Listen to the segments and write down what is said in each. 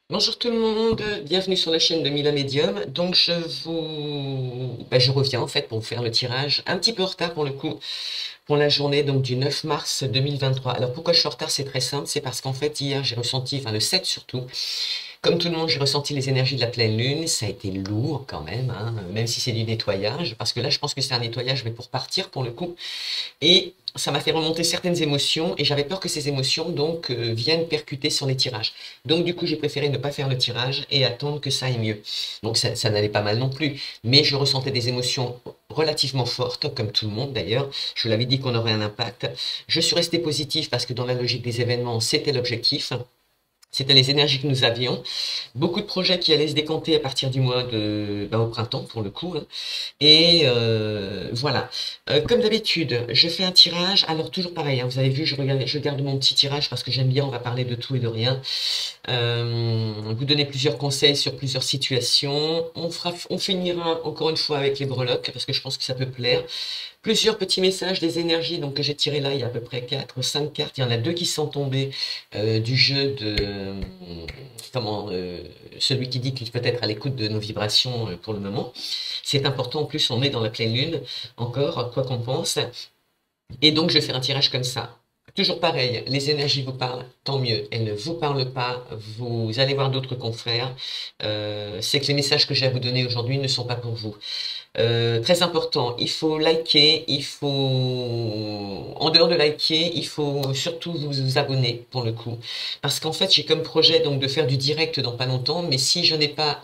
Bonjour tout le monde, bienvenue sur la chaîne de Mila Medium. Donc je reviens en fait pour vous faire le tirage, un petit peu en retard pour le coup, pour la journée donc du 9 mars 2023. Alors pourquoi je suis en retard? C'est très simple, c'est parce qu'en fait hier j'ai ressenti, enfin le 7 surtout, comme tout le monde, j'ai ressenti les énergies de la pleine lune. Ça a été lourd quand même, hein, même si c'est du nettoyage, parce que là je pense que c'est un nettoyage mais pour partir pour le coup. Et ça m'a fait remonter certaines émotions et j'avais peur que ces émotions donc viennent percuter sur les tirages. Donc du coup, j'ai préféré ne pas faire le tirage et attendre que ça aille mieux. Donc ça n'allait pas mal non plus, mais je ressentais des émotions relativement fortes, comme tout le monde d'ailleurs. Je vous l'avais dit qu'on aurait un impact. Je suis resté positif parce que dans la logique des événements, c'était l'objectif. C'était les énergies que nous avions. Beaucoup de projets qui allaient se décanter à partir du mois au printemps pour le coup, hein. Et voilà. Comme d'habitude, je fais un tirage. Alors toujours pareil, hein, vous avez vu, je garde mon petit tirage parce que j'aime bien. On va parler de tout et de rien. Vous donner plusieurs conseils sur plusieurs situations. On finira encore une fois avec les breloques parce que je pense que ça peut plaire. Plusieurs petits messages des énergies donc que j'ai tiré là. Il y a à peu près 4 5 cartes. Il y en a deux qui sont tombées du jeu de comment celui qui dit qu'il peut être à l'écoute de nos vibrations pour le moment. C'est important. En plus, on est dans la pleine lune encore, quoi qu'on pense. Et donc, je vais faire un tirage comme ça. Toujours pareil, les énergies vous parlent, tant mieux. Elles ne vous parlent pas, vous allez voir d'autres confrères. C'est que les messages que j'ai à vous donner aujourd'hui ne sont pas pour vous. Très important, il faut liker, en dehors de liker, il faut surtout vous abonner pour le coup. Parce qu'en fait, j'ai comme projet donc de faire du direct dans pas longtemps, mais si je n'ai pas,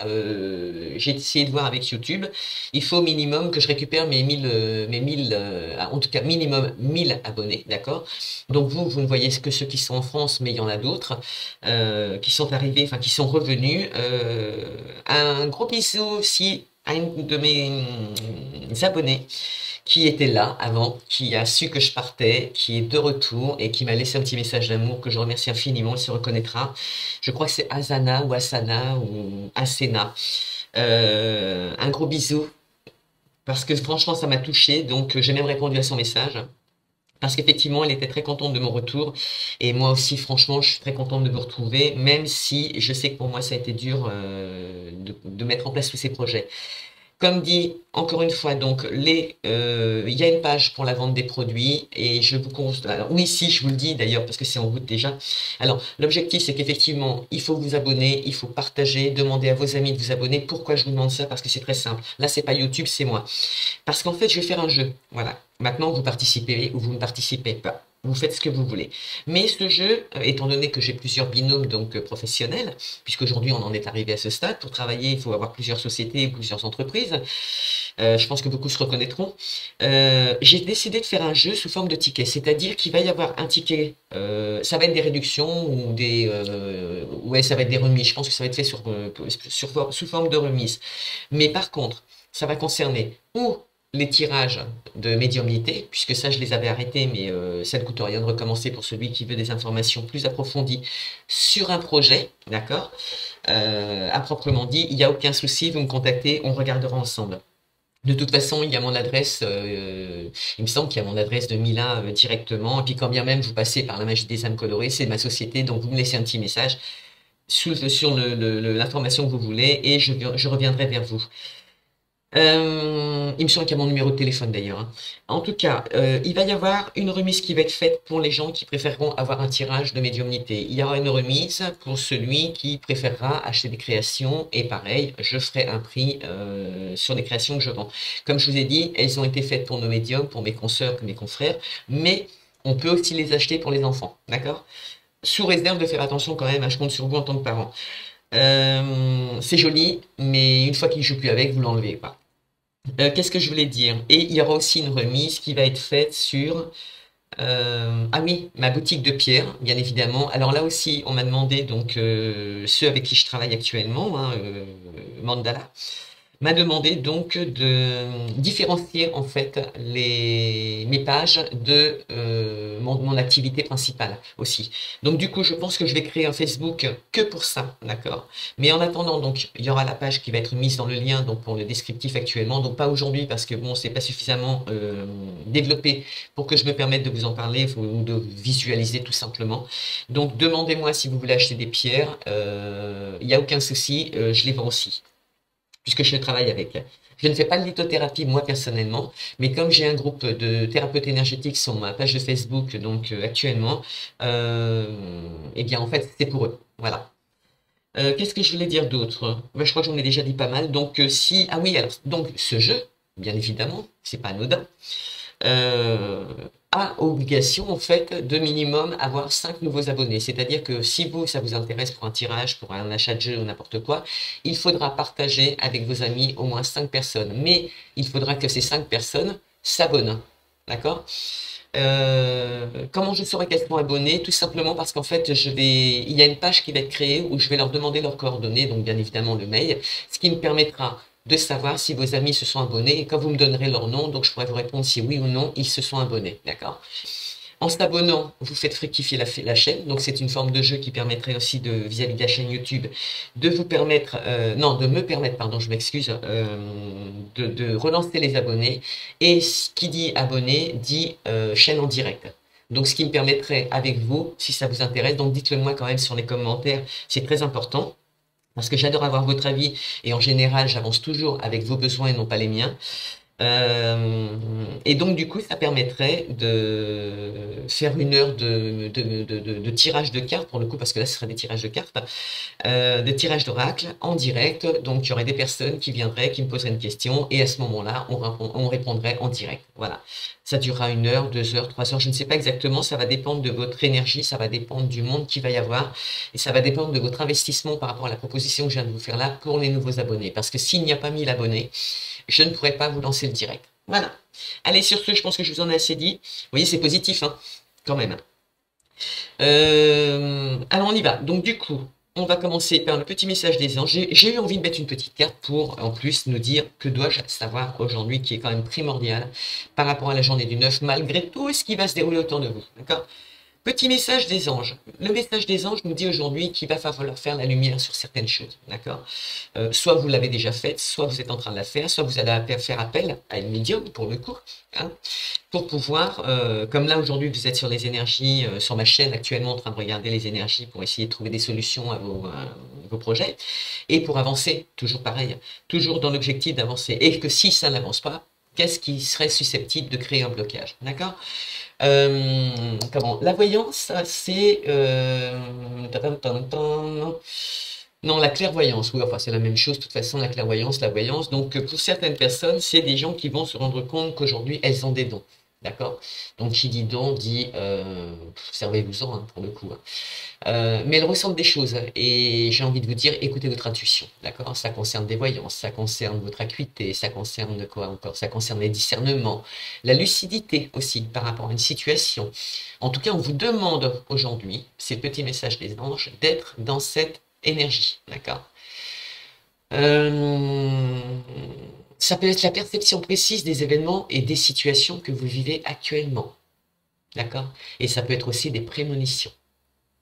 j'ai essayé de voir avec YouTube, il faut au minimum que je récupère en tout cas minimum 1000 abonnés, d'accord? Donc vous ne voyez que ceux qui sont en France, mais il y en a d'autres qui sont arrivés, enfin qui sont revenus. Un gros bisou aussi à une de mes abonnés qui était là avant, qui a su que je partais, qui est de retour et qui m'a laissé un petit message d'amour que je remercie infiniment. Elle se reconnaîtra. Je crois que c'est Asana ou Asana ou Asena. Un gros bisou parce que franchement ça m'a touché. Donc j'ai même répondu à son message. Parce qu'effectivement, elle était très contente de mon retour. Et moi aussi, franchement, je suis très contente de vous retrouver, même si je sais que pour moi, ça a été dur de mettre en place tous ces projets. Comme dit, encore une fois, donc, il y a une page pour la vente des produits et je vous conseille, alors oui, si, je vous le dis d'ailleurs, parce que c'est en route déjà. Alors, l'objectif, c'est qu'effectivement, il faut vous abonner, il faut partager, demander à vos amis de vous abonner. Pourquoi je vous demande ça? Parce que c'est très simple. Là, c'est pas YouTube, c'est moi. Parce qu'en fait, je vais faire un jeu. Voilà. Maintenant, vous participez ou vous ne participez pas. Vous faites ce que vous voulez. Mais ce jeu, étant donné que j'ai plusieurs binômes donc professionnels, puisqu'aujourd'hui on en est arrivé à ce stade, pour travailler, il faut avoir plusieurs sociétés, plusieurs entreprises. Je pense que beaucoup se reconnaîtront. J'ai décidé de faire un jeu sous forme de ticket, c'est-à-dire qu'il va y avoir un ticket. Ça va être des réductions ou ouais, ça va être des remises. Je pense que ça va être fait sous forme de remise. Mais par contre, ça va concerner ou les tirages de médiumnité, puisque ça je les avais arrêtés, mais ça ne coûte rien de recommencer pour celui qui veut des informations plus approfondies sur un projet, d'accord? À proprement dit, il n'y a aucun souci, vous me contactez, on regardera ensemble. De toute façon, il y a mon adresse, il me semble qu'il y a mon adresse de Mila directement, et puis quand bien même vous passez par la magie des âmes colorées, c'est ma société, donc vous me laissez un petit message sur l'information que vous voulez, et je reviendrai vers vous. Il me semble qu'il y a mon numéro de téléphone d'ailleurs, hein. En tout cas, il va y avoir une remise qui va être faite pour les gens qui préféreront avoir un tirage de médiumnité. Il y aura une remise pour celui qui préférera acheter des créations et pareil, je ferai un prix sur les créations que je vends. Comme je vous ai dit, elles ont été faites pour nos médiums, pour mes consoeurs, mes confrères, mais on peut aussi les acheter pour les enfants, d'accord? Sous réserve de faire attention quand même, hein, je compte sur vous en tant que parent. C'est joli, mais une fois qu'il ne joue plus avec, vous l'enlevez pas. Qu'est-ce que je voulais dire? Et il y aura aussi une remise qui va être faite sur ah oui, ma boutique de pierre, bien évidemment. Alors là aussi, on m'a demandé donc ceux avec qui je travaille actuellement, hein, Mandala m'a demandé donc de différencier en fait mes pages de mon activité principale aussi. Donc du coup, je pense que je vais créer un Facebook que pour ça, d'accord? Mais en attendant, donc il y aura la page qui va être mise dans le lien donc pour le descriptif actuellement, donc pas aujourd'hui parce que bon, c'est pas suffisamment développé pour que je me permette de vous en parler ou de visualiser tout simplement. Donc demandez-moi si vous voulez acheter des pierres, il n'y a aucun souci, je les vends aussi puisque je travaille avec. Je ne fais pas de lithothérapie moi personnellement, mais comme j'ai un groupe de thérapeutes énergétiques sur ma page de Facebook, donc actuellement, eh bien en fait c'est pour eux. Voilà. Qu'est-ce que je voulais dire d'autre? Ben, je crois que j'en ai déjà dit pas mal. Donc si ah oui alors donc ce jeu, bien évidemment, c'est pas anodin. euh, a obligation en fait de minimum avoir 5 nouveaux abonnés. C'est-à-dire que si vous, ça vous intéresse pour un tirage, pour un achat de jeu ou n'importe quoi, il faudra partager avec vos amis au moins 5 personnes. Mais il faudra que ces 5 personnes s'abonnent. D'accord? Comment je saurai qu'elles sont abonnées? Tout simplement parce qu'en fait, il y a une page qui va être créée où je vais leur demander leurs coordonnées, donc bien évidemment le mail, ce qui me permettra de savoir si vos amis se sont abonnés et quand vous me donnerez leur nom, donc je pourrai vous répondre si oui ou non ils se sont abonnés, d'accord? En s'abonnant, vous faites fructifier la chaîne, donc c'est une forme de jeu qui permettrait aussi vis-à-vis de la chaîne YouTube, de vous permettre, non, de me permettre, pardon, je m'excuse, de relancer les abonnés. Et ce qui dit abonné dit chaîne en direct. Donc ce qui me permettrait avec vous, si ça vous intéresse, donc dites-le moi quand même sur les commentaires, c'est très important. Parce que j'adore avoir votre avis et en général, j'avance toujours avec vos besoins et non pas les miens. Et donc, du coup, ça permettrait de faire une heure de tirage de cartes, pour le coup, parce que là, ce serait des tirages de cartes, des tirages d'oracle en direct. Donc, il y aurait des personnes qui viendraient, qui me poseraient une question, et à ce moment-là, on répondrait en direct. Voilà. Ça durera 1 heure, 2 heures, 3 heures, je ne sais pas exactement, ça va dépendre de votre énergie, ça va dépendre du monde qu'il va y avoir, et ça va dépendre de votre investissement par rapport à la proposition que je viens de vous faire là pour les nouveaux abonnés. Parce que s'il n'y a pas 1000 abonnés, je ne pourrais pas vous lancer le direct. Voilà. Allez, sur ce, je pense que je vous en ai assez dit. Vous voyez, c'est positif, hein, quand même. Alors, on y va. Donc, du coup, on va commencer par le petit message des anges. J'ai eu envie de mettre une petite carte pour, en plus, nous dire que dois-je savoir aujourd'hui, qui est quand même primordial par rapport à la journée du 9, malgré tout ce qui va se dérouler autour de vous. D'accord? Petit message des anges. Le message des anges nous dit aujourd'hui qu'il va falloir faire la lumière sur certaines choses, d'accord? Soit vous l'avez déjà faite, soit vous êtes en train de la faire, soit vous allez faire appel à une médium, pour le coup, hein, pour pouvoir, comme là aujourd'hui vous êtes sur les énergies, sur ma chaîne actuellement en train de regarder les énergies pour essayer de trouver des solutions à vos projets, et pour avancer, toujours pareil, toujours dans l'objectif d'avancer, et que si ça n'avance pas, qu'est-ce qui serait susceptible de créer un blocage, d'accord? Comment? La voyance, c'est non, la clairvoyance, oui, enfin c'est la même chose, de toute façon, la clairvoyance, la voyance. Donc pour certaines personnes, c'est des gens qui vont se rendre compte qu'aujourd'hui, elles ont des dons. D'accord? Donc qui dit don dit servez-vous-en hein, pour le coup. Hein. Mais elles ressentent des choses et j'ai envie de vous dire, écoutez votre intuition, d'accord? Ça concerne des voyances, ça concerne votre acuité, ça concerne quoi encore? Ça concerne les discernements, la lucidité aussi par rapport à une situation. En tout cas, on vous demande aujourd'hui, c'est le petit message des anges, d'être dans cette énergie, d'accord? Ça peut être la perception précise des événements et des situations que vous vivez actuellement, d'accord? Et ça peut être aussi des prémonitions.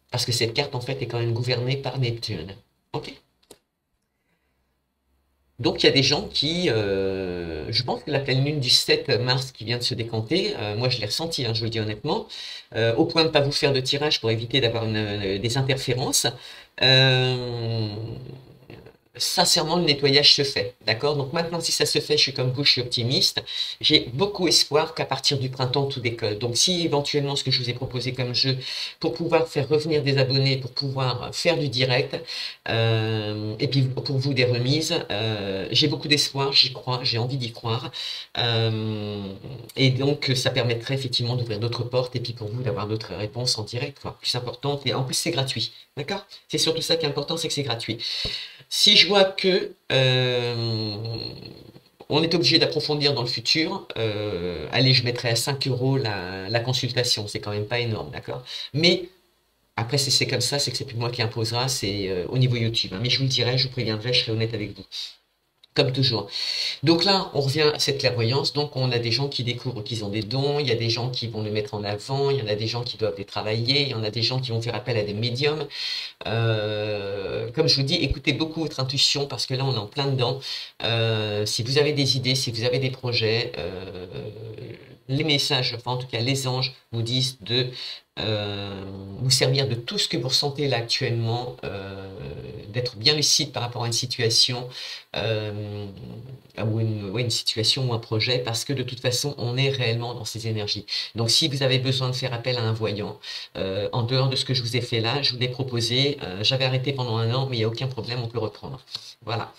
Parce que cette carte, en fait, est quand même gouvernée par Neptune. Ok? Donc, il y a des gens qui... je pense que la pleine lune du 7 mars qui vient de se décanter, moi, je l'ai ressenti, hein, je vous le dis honnêtement, au point de ne pas vous faire de tirage pour éviter d'avoir des interférences. Sincèrement, le nettoyage se fait, d'accord? Donc maintenant, si ça se fait, je suis comme vous, je suis optimiste. J'ai beaucoup espoir qu'à partir du printemps, tout décolle. Donc si éventuellement, ce que je vous ai proposé comme jeu, pour pouvoir faire revenir des abonnés, pour pouvoir faire du direct, et puis pour vous des remises, j'ai beaucoup d'espoir, j'y crois, j'ai envie d'y croire. Et donc, ça permettrait effectivement d'ouvrir d'autres portes, et puis pour vous d'avoir d'autres réponses en direct, quoi, plus importantes. Et en plus, c'est gratuit, d'accord? C'est surtout ça qui est important, c'est que c'est gratuit. Si je vois que on est obligé d'approfondir dans le futur, allez, je mettrai à 5 euros la consultation, c'est quand même pas énorme, d'accord? Mais après, c'est comme ça, c'est que c'est plus moi qui imposera, c'est au niveau YouTube. Hein. Mais je vous le dirai, je vous préviendrai, je serai honnête avec vous. comme toujours. Donc là, on revient à cette clairvoyance. Donc, on a des gens qui découvrent qu'ils ont des dons, il y a des gens qui vont les mettre en avant, il y en a des gens qui doivent les travailler, il y en a des gens qui vont faire appel à des médiums. Comme je vous dis, écoutez beaucoup votre intuition parce que là, on est en plein dedans. Si vous avez des idées, si vous avez des projets, les messages, enfin en tout cas les anges vous disent de vous servir de tout ce que vous ressentez là actuellement, d'être bien lucide par rapport à une situation ou une situation ou un projet, parce que de toute façon, on est réellement dans ces énergies. Donc, si vous avez besoin de faire appel à un voyant, en dehors de ce que je vous ai fait là, je vous l'ai proposé, j'avais arrêté pendant 1 an, mais il n'y a aucun problème, on peut reprendre. Voilà.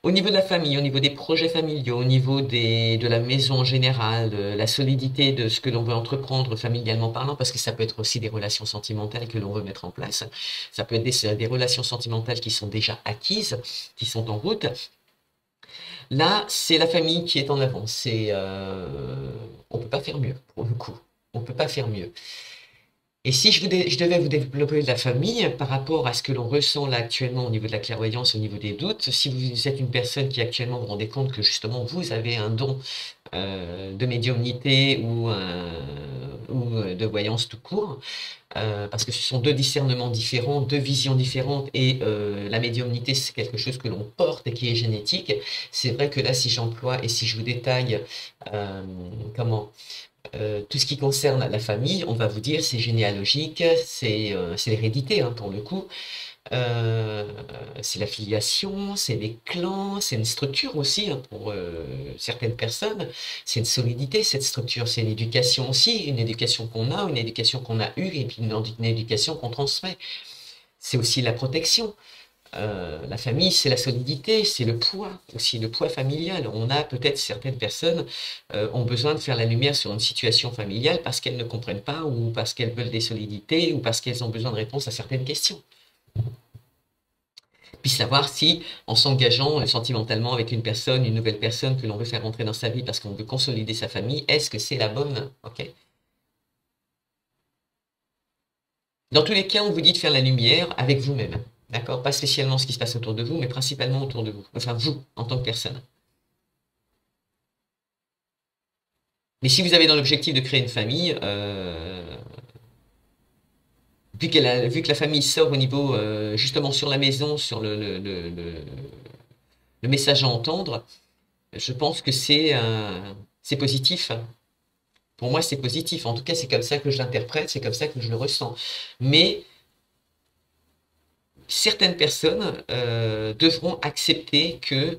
Au niveau de la famille, au niveau des projets familiaux, au niveau de la maison en général, la solidité de ce que l'on veut entreprendre familialement parlant, parce que ça peut être aussi des relations sentimentales que l'on veut mettre en place. Ça peut être des relations sentimentales qui sont déjà acquises, qui sont en route. Là, c'est la famille qui est en avant. On peut pas faire mieux, pour le coup. On peut pas faire mieux. Et si je devais vous développer de la famille par rapport à ce que l'on ressent là actuellement au niveau de la clairvoyance, au niveau des doutes, si vous êtes une personne qui actuellement vous rendez compte que justement vous avez un don de médiumnité ou de voyance tout court, parce que ce sont 2 discernements différents, 2 visions différentes, et la médiumnité c'est quelque chose que l'on porte et qui est génétique. C'est vrai que là, si j'emploie et si je vous détaille tout ce qui concerne la famille, on va vous dire c'est généalogique, c'est l'hérédité pour le coup. C'est la filiation, c'est les clans, c'est une structure aussi pour certaines personnes. C'est une solidité, cette structure, c'est une éducation aussi, une éducation qu'on a, une éducation qu'on a eue, et puis une éducation qu'on transmet. C'est aussi la protection. La famille, c'est la solidité, c'est le poids, aussi le poids familial. On a peut-être certaines personnes ont besoin de faire la lumière sur une situation familiale parce qu'elles ne comprennent pas, ou parce qu'elles veulent des solidités, ou parce qu'elles ont besoin de réponses à certaines questions. Puis savoir si, en s'engageant sentimentalement avec une personne, une nouvelle personne que l'on veut faire rentrer dans sa vie parce qu'on veut consolider sa famille, est-ce que c'est la bonne? Ok. Dans tous les cas, on vous dit de faire la lumière avec vous-même. D'accord? Pas spécialement ce qui se passe autour de vous, mais principalement autour de vous. Enfin, vous, en tant que personne. Mais si vous avez dans l'objectif de créer une famille, vu que la famille sort au niveau, justement sur la maison, sur le message à entendre, je pense que c'est positif. Pour moi, c'est positif. En tout cas, c'est comme ça que je l'interprète, c'est comme ça que je le ressens. Mais certaines personnes devront accepter que,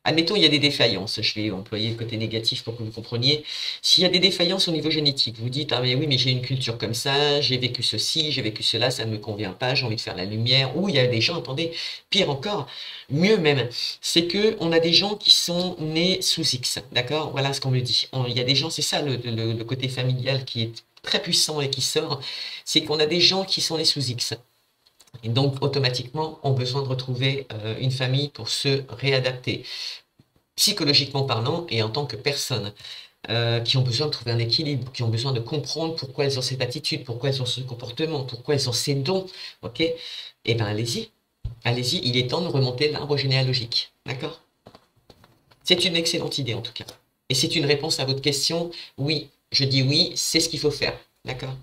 admettons, il y a des défaillances. Je vais employer le côté négatif pour que vous compreniez. S'il y a des défaillances au niveau génétique, vous dites, ah mais oui, mais j'ai une culture comme ça, j'ai vécu ceci, j'ai vécu cela, ça ne me convient pas, j'ai envie de faire la lumière. Ou il y a des gens, attendez, pire encore, mieux même, c'est que on a des gens qui sont nés sous X, d'accord? Voilà ce qu'on me dit. Il y a des gens, c'est ça le côté familial qui est très puissant et qui sort, c'est qu'on a des gens qui sont nés sous X. Et donc, automatiquement, ont besoin de retrouver une famille pour se réadapter, psychologiquement parlant et en tant que personne, qui ont besoin de trouver un équilibre, qui ont besoin de comprendre pourquoi elles ont cette attitude, pourquoi elles ont ce comportement, pourquoi elles ont ces dons. Ok? Eh bien, allez-y. Allez-y, il est temps de remonter l'arbre généalogique. D'accord? C'est une excellente idée, en tout cas. Et c'est une réponse à votre question. Oui, je dis oui, c'est ce qu'il faut faire. D'accord?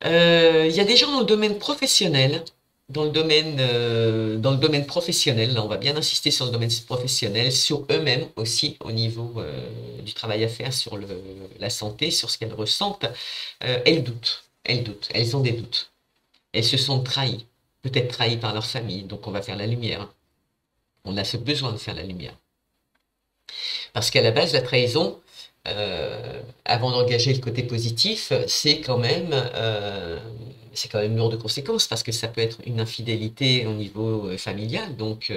Il y a des gens dans le domaine professionnel, dans le domaine professionnel, là on va bien insister sur le domaine professionnel, sur eux-mêmes aussi au niveau du travail à faire, sur la santé, sur ce qu'elles ressentent. Elles doutent, elles ont des doutes. Elles se sont trahies, peut-être trahies par leur famille, donc on va faire la lumière. On a ce besoin de faire la lumière. Parce qu'à la base, la trahison, avant d'engager le côté positif, c'est quand même lourd de conséquences, parce que ça peut être une infidélité au niveau familial. Donc,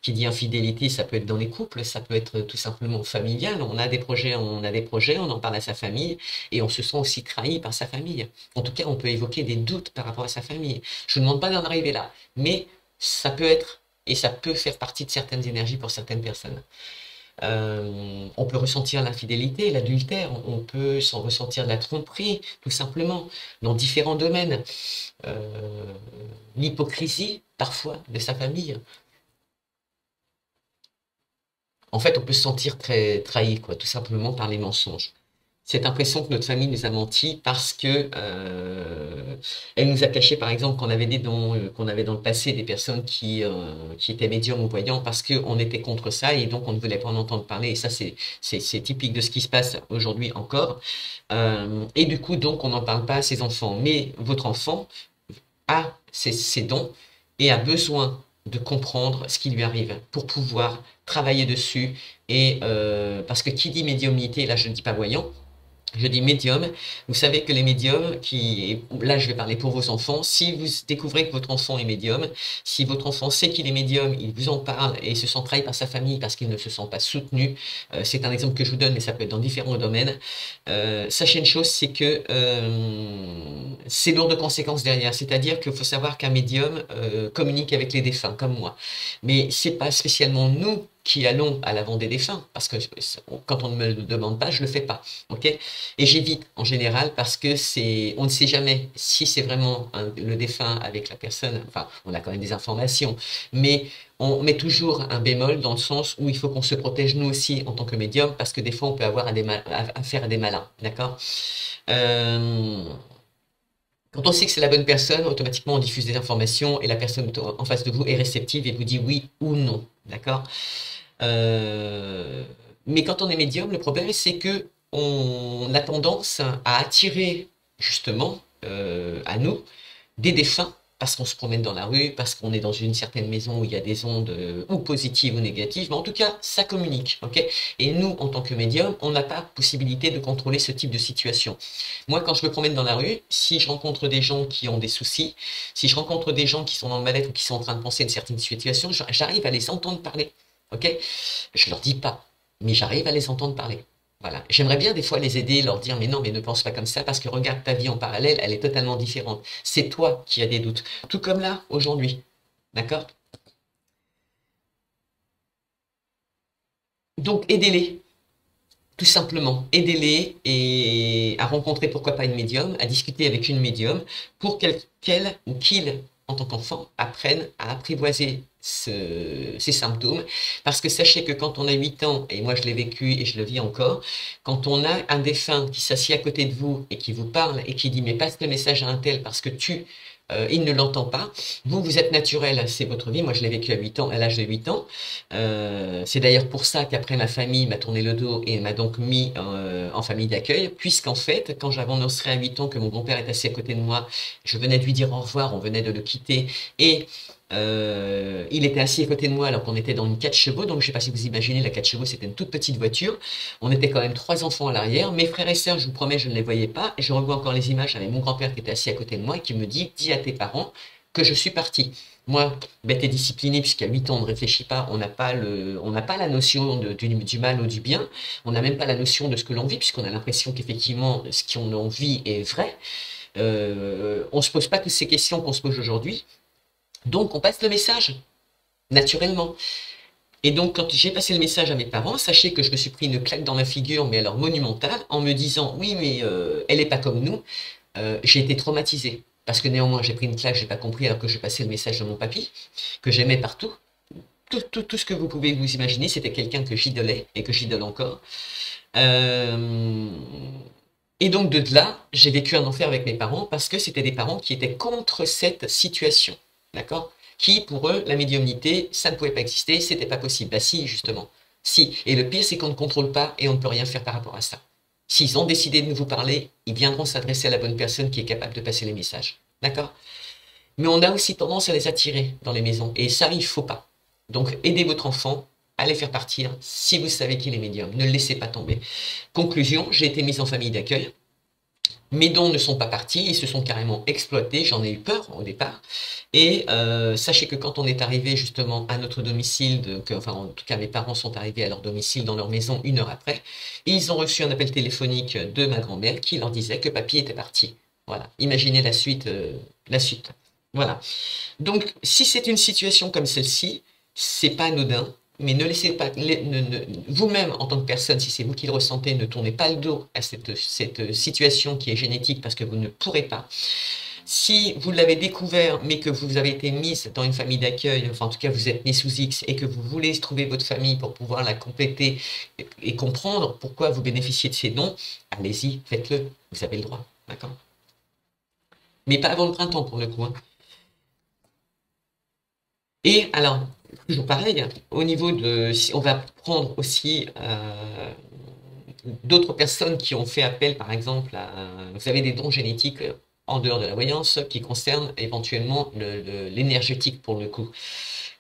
qui dit infidélité, ça peut être dans les couples, ça peut être tout simplement familial. On a des projets, on en parle à sa famille, et on se sent aussi trahi par sa famille. En tout cas, on peut évoquer des doutes par rapport à sa famille. Je ne vous demande pas d'en arriver là, mais ça peut être, et ça peut faire partie de certaines énergies pour certaines personnes. On peut ressentir l'infidélité, l'adultère, on peut s'en ressentir de la tromperie, tout simplement, dans différents domaines. L'hypocrisie, parfois, de sa famille. En fait, on peut se sentir très trahi, quoi, tout simplement par les mensonges. Cette impression que notre famille nous a menti parce que elle nous a caché, par exemple, qu'on avait des dons, qu'on avait dans le passé des personnes qui étaient médiums ou voyants parce qu'on était contre ça et donc on ne voulait pas en entendre parler. Et ça, c'est typique de ce qui se passe aujourd'hui encore. Et du coup, donc, on n'en parle pas à ses enfants. Mais votre enfant a ses dons et a besoin de comprendre ce qui lui arrive pour pouvoir travailler dessus. Et parce que qui dit médiumnité, là je ne dis pas voyant, je dis médium. Vous savez que les médiums, là je vais parler pour vos enfants, si vous découvrez que votre enfant est médium, si votre enfant sait qu'il est médium, il vous en parle et il se sent trahi par sa famille parce qu'il ne se sent pas soutenu, c'est un exemple que je vous donne, mais ça peut être dans différents domaines, sachez une chose, c'est que c'est lourd de conséquences derrière, c'est-à-dire qu'il faut savoir qu'un médium communique avec les défunts, comme moi. Mais c'est pas spécialement nous qui allons à l'avant des défunts, parce que quand on ne me le demande pas, je le fais pas, ok? Et j'évite en général parce que on ne sait jamais si c'est vraiment le défunt avec la personne, enfin, on a quand même des informations, mais on met toujours un bémol dans le sens où il faut qu'on se protège nous aussi en tant que médium, parce que des fois on peut avoir affaire à des malins, d'accord? Quand on sait que c'est la bonne personne, automatiquement on diffuse des informations et la personne en face de vous est réceptive et vous dit oui ou non, d'accord? Mais quand on est médium, le problème c'est que on a tendance à attirer justement à nous des défunts parce qu'on se promène dans la rue, parce qu'on est dans une certaine maison où il y a des ondes ou positives ou négatives, mais en tout cas, ça communique, ok? Et nous, en tant que médium, on n'a pas possibilité de contrôler ce type de situation. Moi, quand je me promène dans la rue, si je rencontre des gens qui ont des soucis, si je rencontre des gens qui sont dans le mal-être ou qui sont en train de penser à une certaine situation, j'arrive à les entendre parler, ok? Je leur dis pas, mais j'arrive à les entendre parler. Voilà. J'aimerais bien des fois les aider, leur dire, mais non, mais ne pense pas comme ça, parce que regarde ta vie en parallèle, elle est totalement différente. C'est toi qui as des doutes. Tout comme là, aujourd'hui. D'accord? Donc, aidez-les. Tout simplement, aidez-les et à rencontrer pourquoi pas une médium, à discuter avec une médium pour qu'elle ou qu'il, en tant qu'enfant, apprenne à apprivoiser ces symptômes. Parce que sachez que quand on a 8 ans, et moi je l'ai vécu et je le vis encore, quand on a un défunt qui s'assied à côté de vous et qui vous parle et qui dit mais passe le message à un tel parce que il ne l'entend pas. Vous, vous êtes naturel, c'est votre vie. Moi, je l'ai vécu à 8 ans, à l'âge de 8 ans. C'est d'ailleurs pour ça qu'après ma famille m'a tourné le dos et m'a donc mis en famille d'accueil, puisqu'en fait, quand j'annoncerai à 8 ans que mon grand-père est assis à côté de moi, je venais de lui dire au revoir, on venait de le quitter, et il était assis à côté de moi alors qu'on était dans une 4 chevaux, donc je sais pas si vous imaginez, la 4 chevaux c'était une toute petite voiture, on était quand même 3 enfants à l'arrière, mes frères et sœurs, je vous promets, je ne les voyais pas, et je revois encore les images avec mon grand-père qui était assis à côté de moi et qui me dit, dis à tes parents que je suis parti. Moi, bête et disciplinée, puisqu'à 8 ans on ne réfléchit pas, on n'a pas la notion du mal ou du bien, on n'a même pas la notion de ce que l'on vit, puisqu'on a l'impression qu'effectivement ce qu'on vit est vrai. On se pose pas toutes ces questions qu'on se pose aujourd'hui, donc on passe le message naturellement. Et donc, quand j'ai passé le message à mes parents, sachez que je me suis pris une claque dans la figure, mais alors monumentale, en me disant, oui, mais elle n'est pas comme nous. J'ai été traumatisé. Parce que néanmoins, j'ai pris une claque, j'ai pas compris, alors que je passais le message de mon papy, que j'aimais partout. Tout ce que vous pouvez vous imaginer, c'était quelqu'un que j'idolais et que j'idole encore. Et donc, de là, j'ai vécu un enfer avec mes parents parce que c'était des parents qui étaient contre cette situation. D'accord? Qui, pour eux, la médiumnité, ça ne pouvait pas exister, c'était pas possible. Bah si, justement. Si. Et le pire, c'est qu'on ne contrôle pas et on ne peut rien faire par rapport à ça. S'ils ont décidé de nous vous parler, ils viendront s'adresser à la bonne personne qui est capable de passer les messages. D'accord? Mais on a aussi tendance à les attirer dans les maisons. Et ça, il faut pas. Donc, aidez votre enfant à les faire partir si vous savez qu'il est médium. Ne le laissez pas tomber. Conclusion, j'ai été mise en famille d'accueil. Mes dons ne sont pas partis, ils se sont carrément exploités, j'en ai eu peur au départ. Et sachez que quand on est arrivé justement à notre domicile, enfin en tout cas mes parents sont arrivés à leur domicile dans leur maison 1 heure après, et ils ont reçu un appel téléphonique de ma grand-mère qui leur disait que papy était parti. Voilà, imaginez la suite, la suite. Voilà. Donc si c'est une situation comme celle-ci, c'est pas anodin. Mais ne laissez pas, vous-même en tant que personne, si c'est vous qui le ressentez, ne tournez pas le dos à cette situation qui est génétique parce que vous ne pourrez pas. Si vous l'avez découvert, mais que vous avez été mise dans une famille d'accueil, enfin en tout cas vous êtes né sous X et que vous voulez trouver votre famille pour pouvoir la compléter et comprendre pourquoi vous bénéficiez de ces dons, allez-y, faites-le, vous avez le droit, d'accord? Mais pas avant le printemps pour le coup, hein. Et alors, toujours pareil, au niveau de, si on va prendre aussi d'autres personnes qui ont fait appel, par exemple, à, vous avez des dons génétiques en dehors de la voyance qui concernent éventuellement l'énergétique pour le coup.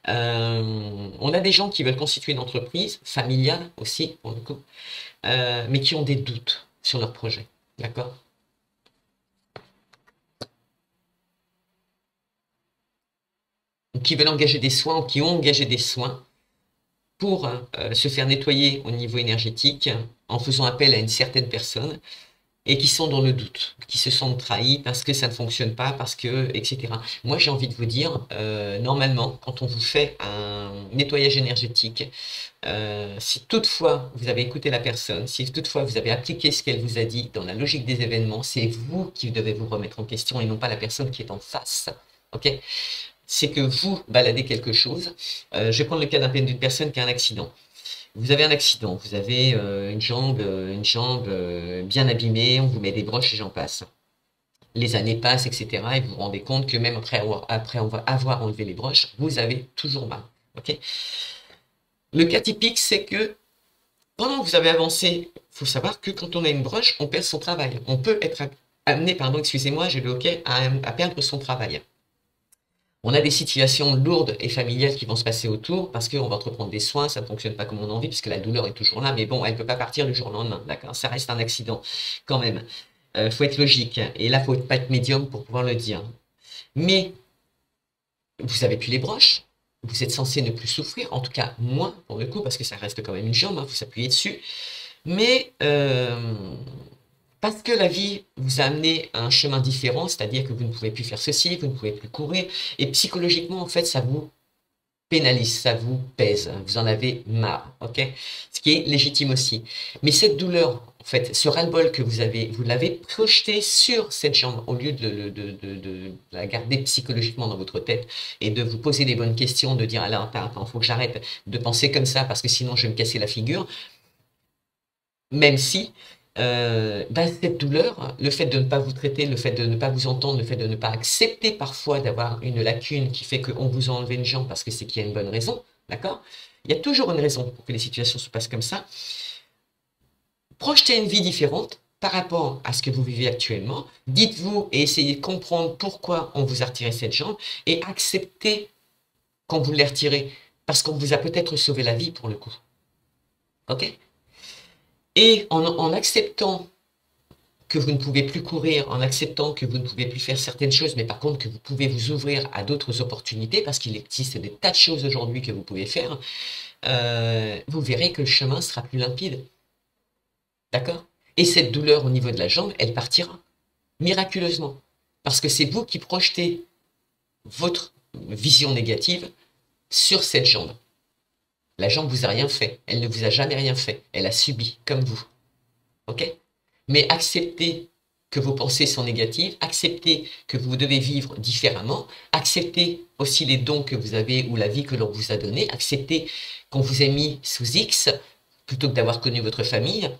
On a des gens qui veulent constituer une entreprise familiale aussi pour le coup, mais qui ont des doutes sur leur projet, d'accord? Qui veulent engager des soins ou qui ont engagé des soins pour se faire nettoyer au niveau énergétique en faisant appel à une certaine personne et qui sont dans le doute, qui se sentent trahis parce que ça ne fonctionne pas, parce que, etc. Moi, j'ai envie de vous dire, normalement, quand on vous fait un nettoyage énergétique, si toutefois vous avez écouté la personne, si toutefois vous avez appliqué ce qu'elle vous a dit dans la logique des événements, c'est vous qui devez vous remettre en question et non pas la personne qui est en face. Ok? C'est que vous baladez quelque chose. Je vais prendre le cas d'une personne qui a un accident. Vous avez un accident, vous avez une jambe bien abîmée, on vous met des broches et j'en passe. Les années passent, etc. Et vous vous rendez compte que même après avoir enlevé les broches, vous avez toujours mal. Okay, le cas typique, c'est que pendant que vous avez avancé, il faut savoir que quand on a une broche, on perd son travail. On peut être amené, pardon, excusez-moi, j'ai le hoquet, à perdre son travail. On a des situations lourdes et familiales qui vont se passer autour parce qu'on va entreprendre des soins, ça ne fonctionne pas comme on a envie puisque la douleur est toujours là, mais bon, elle ne peut pas partir du jour au lendemain, d'accord? Ça reste un accident quand même. Faut être logique et là, faut pas être médium pour pouvoir le dire. Mais vous avez plus les broches, vous êtes censé ne plus souffrir, en tout cas moins pour le coup parce que ça reste quand même une jambe, hein, vous appuyez dessus. Mais parce que la vie vous a amené à un chemin différent, c'est-à-dire que vous ne pouvez plus faire ceci, vous ne pouvez plus courir, et psychologiquement, en fait, ça vous pénalise, ça vous pèse, vous en avez marre, ok? Ce qui est légitime aussi. Mais cette douleur, en fait, ce ras-le-bol que vous avez, vous l'avez projeté sur cette jambe, au lieu de la garder psychologiquement dans votre tête, et de vous poser les bonnes questions, de dire, alors, attends, faut que j'arrête de penser comme ça, parce que sinon je vais me casser la figure, même si cette douleur, le fait de ne pas vous traiter, le fait de ne pas vous entendre, le fait de ne pas accepter parfois d'avoir une lacune qui fait qu'on vous a enlevé une jambe parce que c'est qu'il y a une bonne raison, d'accord? Il y a toujours une raison pour que les situations se passent comme ça. Projetez une vie différente par rapport à ce que vous vivez actuellement. Dites-vous et essayez de comprendre pourquoi on vous a retiré cette jambe et acceptez qu'on vous l'ait retirée parce qu'on vous a peut-être sauvé la vie pour le coup. Ok? Et en acceptant que vous ne pouvez plus courir, en acceptant que vous ne pouvez plus faire certaines choses, mais par contre que vous pouvez vous ouvrir à d'autres opportunités, parce qu'il existe des tas de choses aujourd'hui que vous pouvez faire, vous verrez que le chemin sera plus limpide. D'accord? Et cette douleur au niveau de la jambe, elle partira miraculeusement. Parce que c'est vous qui projetez votre vision négative sur cette jambe. La jambe vous a rien fait. Elle ne vous a jamais rien fait. Elle a subi, comme vous. Ok? Mais acceptez que vos pensées sont négatives, acceptez que vous devez vivre différemment, acceptez aussi les dons que vous avez ou la vie que l'on vous a donnée, acceptez qu'on vous ait mis sous X plutôt que d'avoir connu votre famille,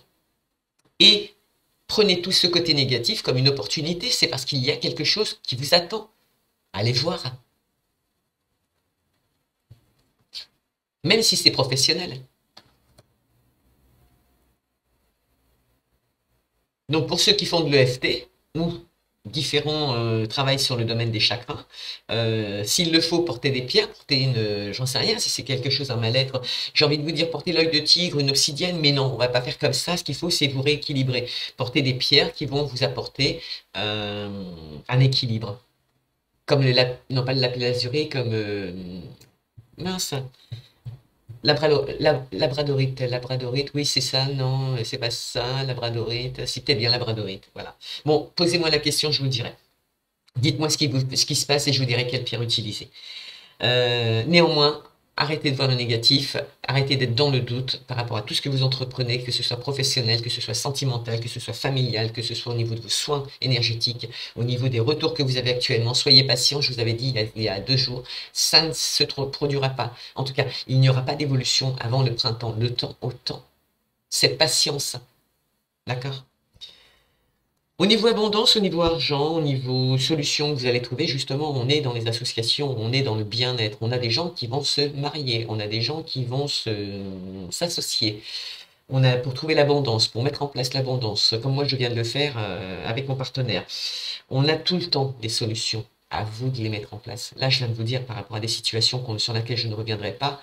et prenez tout ce côté négatif comme une opportunité, c'est parce qu'il y a quelque chose qui vous attend. Allez voir. Même si c'est professionnel. Donc pour ceux qui font de l'EFT ou différents travaillent sur le domaine des chakras, s'il le faut, porter des pierres, porter une, j'en sais rien, si c'est quelque chose, un mal-être, j'ai envie de vous dire porter l'œil de tigre, une obsidienne, mais non, on va pas faire comme ça, ce qu'il faut c'est vous rééquilibrer, porter des pierres qui vont vous apporter un équilibre, comme non pas le lapis lazuli, comme, mince, labradorite, oui, c'est ça, non, c'est pas ça, labradorite, c'est peut-être bien labradorite, voilà. Bon, posez-moi la question, je vous dirai. Dites-moi ce qui se passe et je vous dirai quelle pierre utiliser. Néanmoins, Arrêtez de voir le négatif, arrêtez d'être dans le doute par rapport à tout ce que vous entreprenez, que ce soit professionnel, que ce soit sentimental, que ce soit familial, que ce soit au niveau de vos soins énergétiques, au niveau des retours que vous avez actuellement. Soyez patient, je vous avais dit il y a 2 jours, ça ne se produira pas. En tout cas, il n'y aura pas d'évolution avant le printemps, le temps au temps. Cette patience, d'accord? Au niveau abondance, au niveau argent, au niveau solution que vous allez trouver, justement, on est dans les associations, on est dans le bien-être. On a des gens qui vont se marier, on a des gens qui vont s'associer. On a pour trouver l'abondance, pour mettre en place l'abondance, comme moi je viens de le faire avec mon partenaire. On a tout le temps des solutions. À vous de les mettre en place. Là, je viens de vous dire par rapport à des situations sur lesquelles je ne reviendrai pas,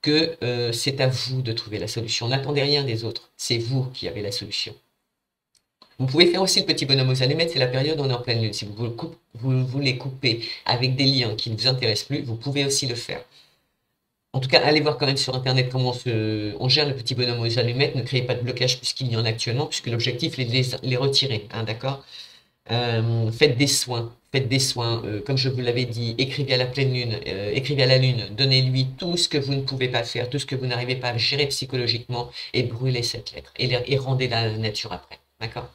que c'est à vous de trouver la solution. N'attendez rien des autres. C'est vous qui avez la solution. Vous pouvez faire aussi le petit bonhomme aux allumettes, c'est la période où on est en pleine lune. Si vous voulez couper avec des liens qui ne vous intéressent plus, vous pouvez aussi le faire. En tout cas, allez voir quand même sur Internet comment on gère le petit bonhomme aux allumettes. Ne créez pas de blocage puisqu'il y en a actuellement, puisque l'objectif est de les retirer. Hein, d'accord? Faites des soins. Faites des soins, comme je vous l'avais dit, écrivez à la pleine lune, écrivez à la lune, donnez-lui tout ce que vous ne pouvez pas faire, tout ce que vous n'arrivez pas à gérer psychologiquement, et brûlez cette lettre, et rendez-la à la nature après. D'accord?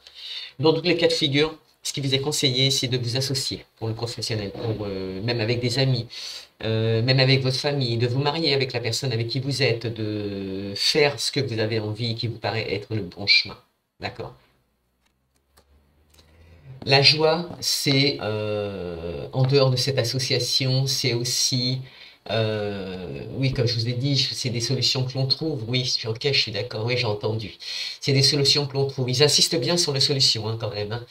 Dans tous les cas de figure, ce qui vous est conseillé, c'est de vous associer pour le professionnel, même avec des amis, même avec votre famille, de vous marier avec la personne avec qui vous êtes, de faire ce que vous avez envie, qui vous paraît être le bon chemin. D'accord? La joie, c'est, en dehors de cette association, c'est aussi, oui, comme je vous ai dit, c'est des solutions que l'on trouve. Oui, ok, je suis d'accord, oui, j'ai entendu. C'est des solutions que l'on trouve. Ils insistent bien sur les solutions, hein, quand même. Hein.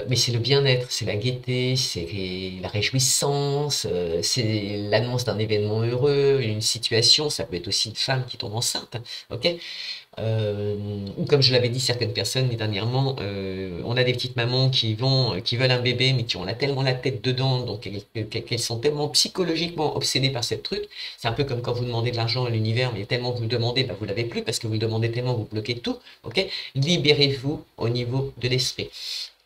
Mais c'est le bien-être, c'est la gaieté, c'est la réjouissance, c'est l'annonce d'un événement heureux, une situation. Ça peut être aussi une femme qui tombe enceinte, ok? Ou comme je l'avais dit certaines personnes dernièrement, on a des petites mamans qui veulent un bébé mais qui ont tellement la tête dedans, donc qu'elles sont tellement psychologiquement obsédées par cette truc. C'est un peu comme quand vous demandez de l'argent à l'univers, mais tellement vous le demandez, bah vous l'avez plus parce que vous le demandez tellement, vous bloquez tout. Ok? Libérez-vous au niveau de l'esprit.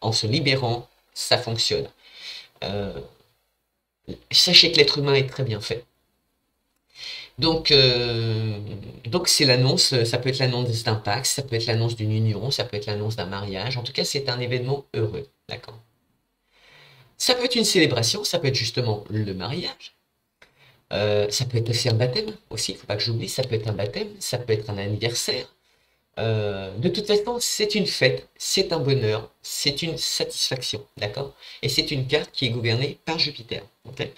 En se libérant, ça fonctionne. Euh, Sachez que l'être humain est très bien fait. Donc, c'est l'annonce, ça peut être l'annonce d'un Pax, ça peut être l'annonce d'une union, ça peut être l'annonce d'un mariage. En tout cas, c'est un événement heureux, d'accord? Ça peut être une célébration, ça peut être justement le mariage. Ça peut être aussi un baptême, aussi, il ne faut pas que j'oublie, ça peut être un baptême, ça peut être un anniversaire. De toute façon, c'est une fête, c'est un bonheur, c'est une satisfaction, d'accord? Et c'est une carte qui est gouvernée par Jupiter, ok?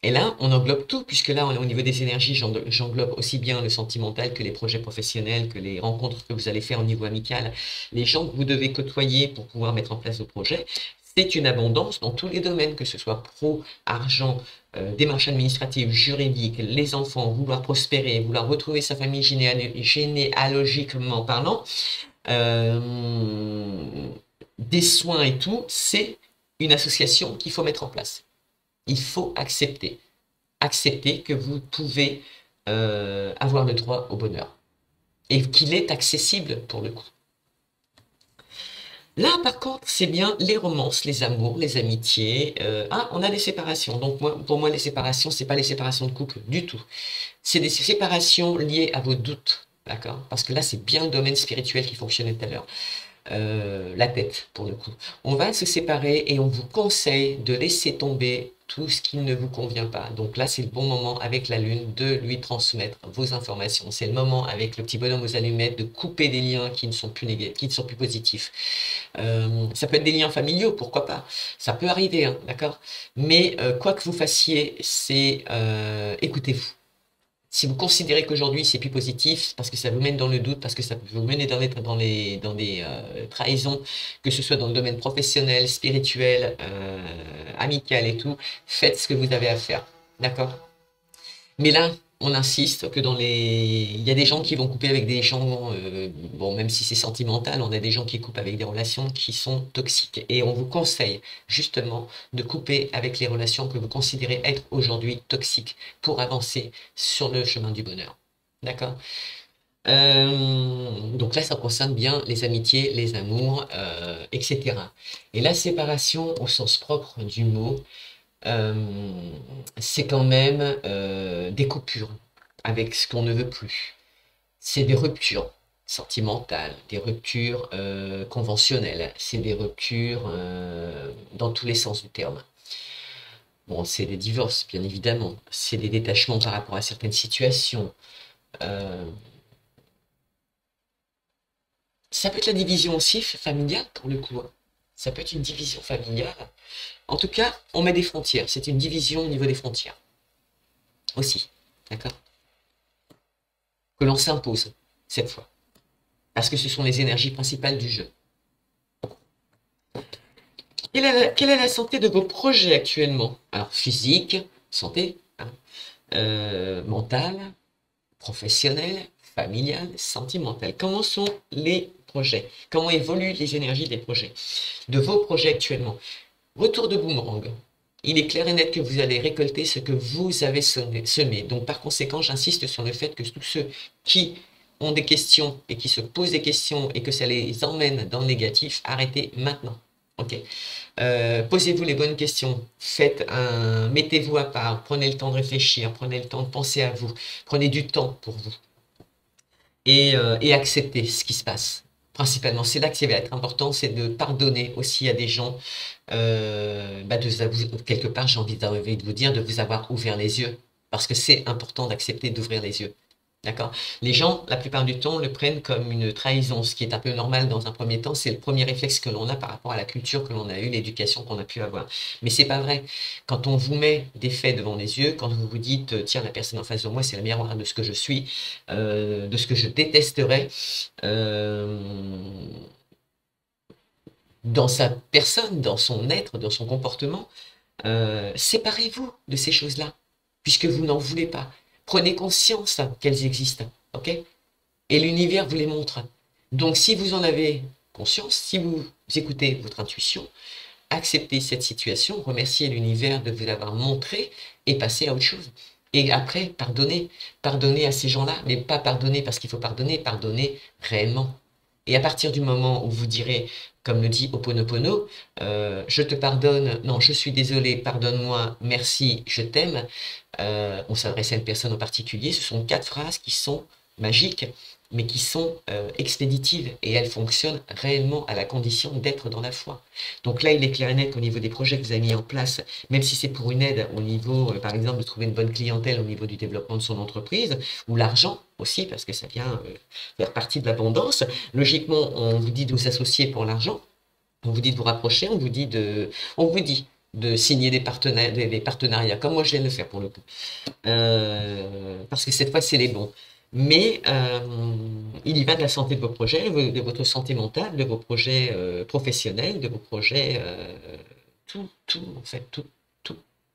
Et là, on englobe tout, puisque là, au niveau des énergies, j'englobe aussi bien le sentimental que les projets professionnels, que les rencontres que vous allez faire au niveau amical, les gens que vous devez côtoyer pour pouvoir mettre en place vos projets. C'est une abondance dans tous les domaines, que ce soit pro, argent, démarches administratives, juridiques, les enfants, vouloir prospérer, vouloir retrouver sa famille généalogiquement parlant, des soins et tout, c'est une association qu'il faut mettre en place. Il faut accepter. Accepter que vous pouvez avoir le droit au bonheur. Et qu'il est accessible pour le coup. Là, par contre, c'est bien les romances, les amours, les amitiés. On a des séparations. Donc, pour moi, les séparations, c'est pas les séparations de couple du tout. C'est des séparations liées à vos doutes. D'accord? Parce que là, c'est bien le domaine spirituel qui fonctionnait tout à l'heure. La tête, pour le coup. On va se séparer et on vous conseille de laisser tomber tout ce qui ne vous convient pas. Donc là, c'est le bon moment avec la Lune de lui transmettre vos informations. C'est le moment avec le petit bonhomme aux allumettes de couper des liens qui ne sont plus négatifs, qui ne sont plus positifs. Ça peut être des liens familiaux, pourquoi pas. Ça peut arriver, hein, d'accord? Mais quoi que vous fassiez, c'est écoutez-vous. Si vous considérez qu'aujourd'hui c'est plus positif, parce que ça vous mène dans le doute, parce que ça peut vous mener dans des trahisons, que ce soit dans le domaine professionnel, spirituel, amical et tout, faites ce que vous avez à faire. D'accord? Mais là, on insiste que il y a des gens qui vont couper avec des gens, bon, même si c'est sentimental, on a des gens qui coupent avec des relations qui sont toxiques. Et on vous conseille justement de couper avec les relations que vous considérez être aujourd'hui toxiques pour avancer sur le chemin du bonheur. D'accord? Donc là, ça concerne bien les amitiés, les amours, etc. Et la séparation, au sens propre du mot, c'est quand même des coupures avec ce qu'on ne veut plus. C'est des ruptures sentimentales, des ruptures conventionnelles, c'est des ruptures dans tous les sens du terme. Bon, c'est des divorces, bien évidemment, c'est des détachements par rapport à certaines situations. Euh, Ça peut être la division aussi familiale pour le coup, hein. Ça peut être une division familiale. En tout cas, on met des frontières. C'est une division au niveau des frontières aussi. D'accord? Que l'on s'impose cette fois. Parce que ce sont les énergies principales du jeu. Quelle est la santé de vos projets actuellement? Alors, physique, santé, hein, mentale, professionnelle, familiale, sentimentale. Comment sont les projets? Comment évoluent les énergies des projets? De vos projets actuellement? Retour de boomerang. Il est clair et net que vous allez récolter ce que vous avez semé. Donc, par conséquent, j'insiste sur le fait que tous ceux qui ont des questions et qui se posent des questions et que ça les emmène dans le négatif, arrêtez maintenant. Ok. Posez-vous les bonnes questions. Mettez-vous à part. Prenez le temps de réfléchir. Prenez le temps de penser à vous. Prenez du temps pour vous et accepter ce qui se passe. Principalement, c'est là que ça va être important, c'est de pardonner aussi à des gens. Quelque part, j'ai envie de vous dire de vous avoir ouvert les yeux, parce que c'est important d'accepter d'ouvrir les yeux. D'accord? Les gens, la plupart du temps, le prennent comme une trahison, ce qui est un peu normal dans un premier temps. C'est le premier réflexe que l'on a par rapport à la culture que l'on a eue, l'éducation qu'on a pu avoir. Mais c'est pas vrai. Quand on vous met des faits devant les yeux, quand vous vous dites, tiens, la personne en face de moi, c'est le miroir de ce que je suis, de ce que je détesterais, euh, dans sa personne, dans son être, dans son comportement, séparez-vous de ces choses-là, puisque vous n'en voulez pas. Prenez conscience qu'elles existent, ok? Et l'univers vous les montre. Donc, si vous en avez conscience, si vous écoutez votre intuition, acceptez cette situation, remerciez l'univers de vous avoir montré et passez à autre chose. Et après, pardonnez. Pardonnez à ces gens-là, mais pas pardonner parce qu'il faut pardonner, pardonner réellement. Et à partir du moment où vous direz, comme le dit Ho'oponopono, je te pardonne, non, je suis désolé, pardonne-moi, merci, je t'aime, on s'adresse à une personne en particulier, ce sont 4 phrases qui sont magiques, mais qui sont expéditives, et elles fonctionnent réellement à la condition d'être dans la foi. Donc là, il est clair et net au niveau des projets que vous avez mis en place, même si c'est pour une aide au niveau, par exemple, de trouver une bonne clientèle au niveau du développement de son entreprise, ou l'argent aussi, parce que ça vient faire partie de l'abondance. Logiquement, on vous dit de vous associer pour l'argent, on vous dit de vous rapprocher, on vous dit de signer des partenariats, comme moi je viens de le faire pour le coup. Parce que cette fois, c'est les bons. Mais il y va de la santé de vos projets, de votre santé mentale, de vos projets professionnels, de vos projets, en fait, tout,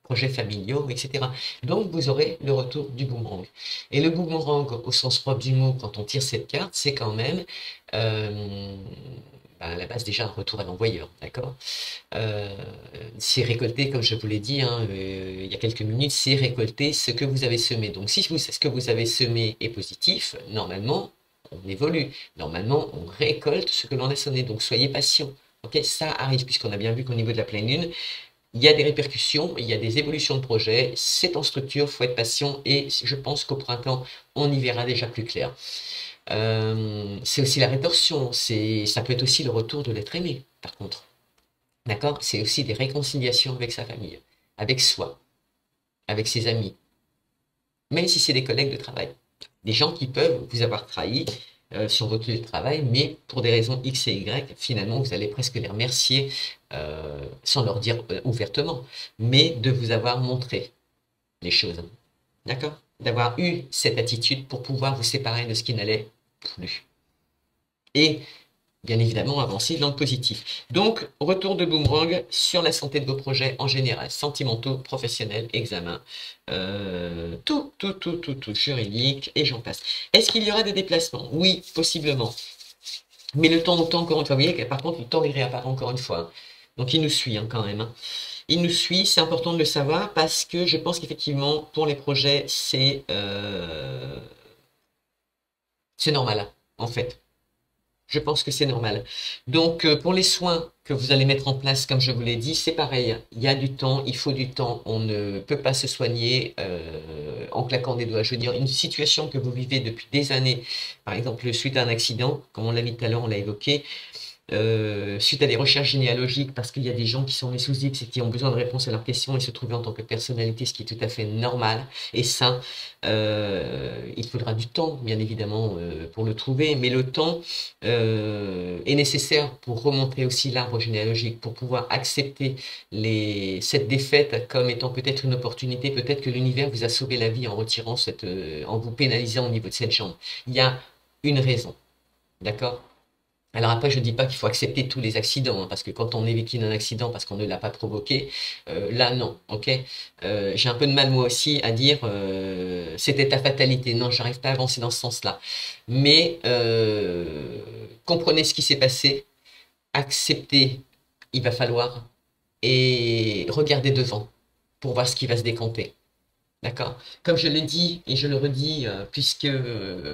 projets familiaux, etc. Donc, vous aurez le retour du boomerang. Et le boomerang, au sens propre du mot, quand on tire cette carte, c'est quand même, à la base, déjà un retour à l'envoyeur, d'accord? Euh, c'est récolter, comme je vous l'ai dit hein, il y a quelques minutes, c'est récolter ce que vous avez semé. Donc si ce que vous avez semé est positif, normalement, on évolue. Normalement, on récolte ce que l'on a semé. Donc soyez patient. Ok, ça arrive, puisqu'on a bien vu qu'au niveau de la pleine lune, il y a des répercussions, il y a des évolutions de projet, c'est en structure, il faut être patient, et je pense qu'au printemps, on y verra déjà plus clair. C'est aussi la rétorsion, ça peut être aussi le retour de l'être aimé, par contre. D'accord? C'est aussi des réconciliations avec sa famille, avec soi, avec ses amis, même si c'est des collègues de travail. Des gens qui peuvent vous avoir trahi sur votre lieu de travail, mais pour des raisons X et Y, finalement, vous allez presque les remercier, sans leur dire ouvertement, mais de vous avoir montré les choses. D'accord? D'avoir eu cette attitude pour pouvoir vous séparer de ce qui n'allait plus. Et bien évidemment avancer dans le positif. Donc, retour de boomerang sur la santé de vos projets en général, sentimentaux, professionnels, examens, tout, juridique, et j'en passe. Est-ce qu'il y aura des déplacements? Oui, possiblement. Mais le temps, encore une fois, vous voyez, par contre, le temps il réapparaît encore une fois. Donc, il nous suit hein, quand même. Hein. Il nous suit, c'est important de le savoir, parce que je pense qu'effectivement, pour les projets, c'est normal, en fait. Je pense que c'est normal. Donc, pour les soins que vous allez mettre en place, comme je vous l'ai dit, c'est pareil. Il y a du temps, il faut du temps. On ne peut pas se soigner en claquant des doigts. Je veux dire, une situation que vous vivez depuis des années, par exemple, suite à un accident, comme on l'a dit tout à l'heure, on l'a évoqué, suite à des recherches généalogiques, parce qu'il y a des gens qui sont nés sous X et qui ont besoin de réponses à leurs questions et se trouver en tant que personnalité, ce qui est tout à fait normal et sain. Il faudra du temps, bien évidemment, pour le trouver, mais le temps est nécessaire pour remonter aussi l'arbre généalogique, pour pouvoir accepter cette défaite comme étant peut-être une opportunité, peut-être que l'univers vous a sauvé la vie en retirant en vous pénalisant au niveau de cette jambe. Il y a une raison, d'accord? Alors après, je ne dis pas qu'il faut accepter tous les accidents, hein, parce que quand on est victime d'un accident parce qu'on ne l'a pas provoqué, là non, ok. J'ai un peu de mal moi aussi à dire c'était ta fatalité. Non, j'arrive pas à avancer dans ce sens-là. Mais comprenez ce qui s'est passé, acceptez, il va falloir, et regardez devant pour voir ce qui va se décanter. D'accord. Comme je l'ai dit et je le redis, puisque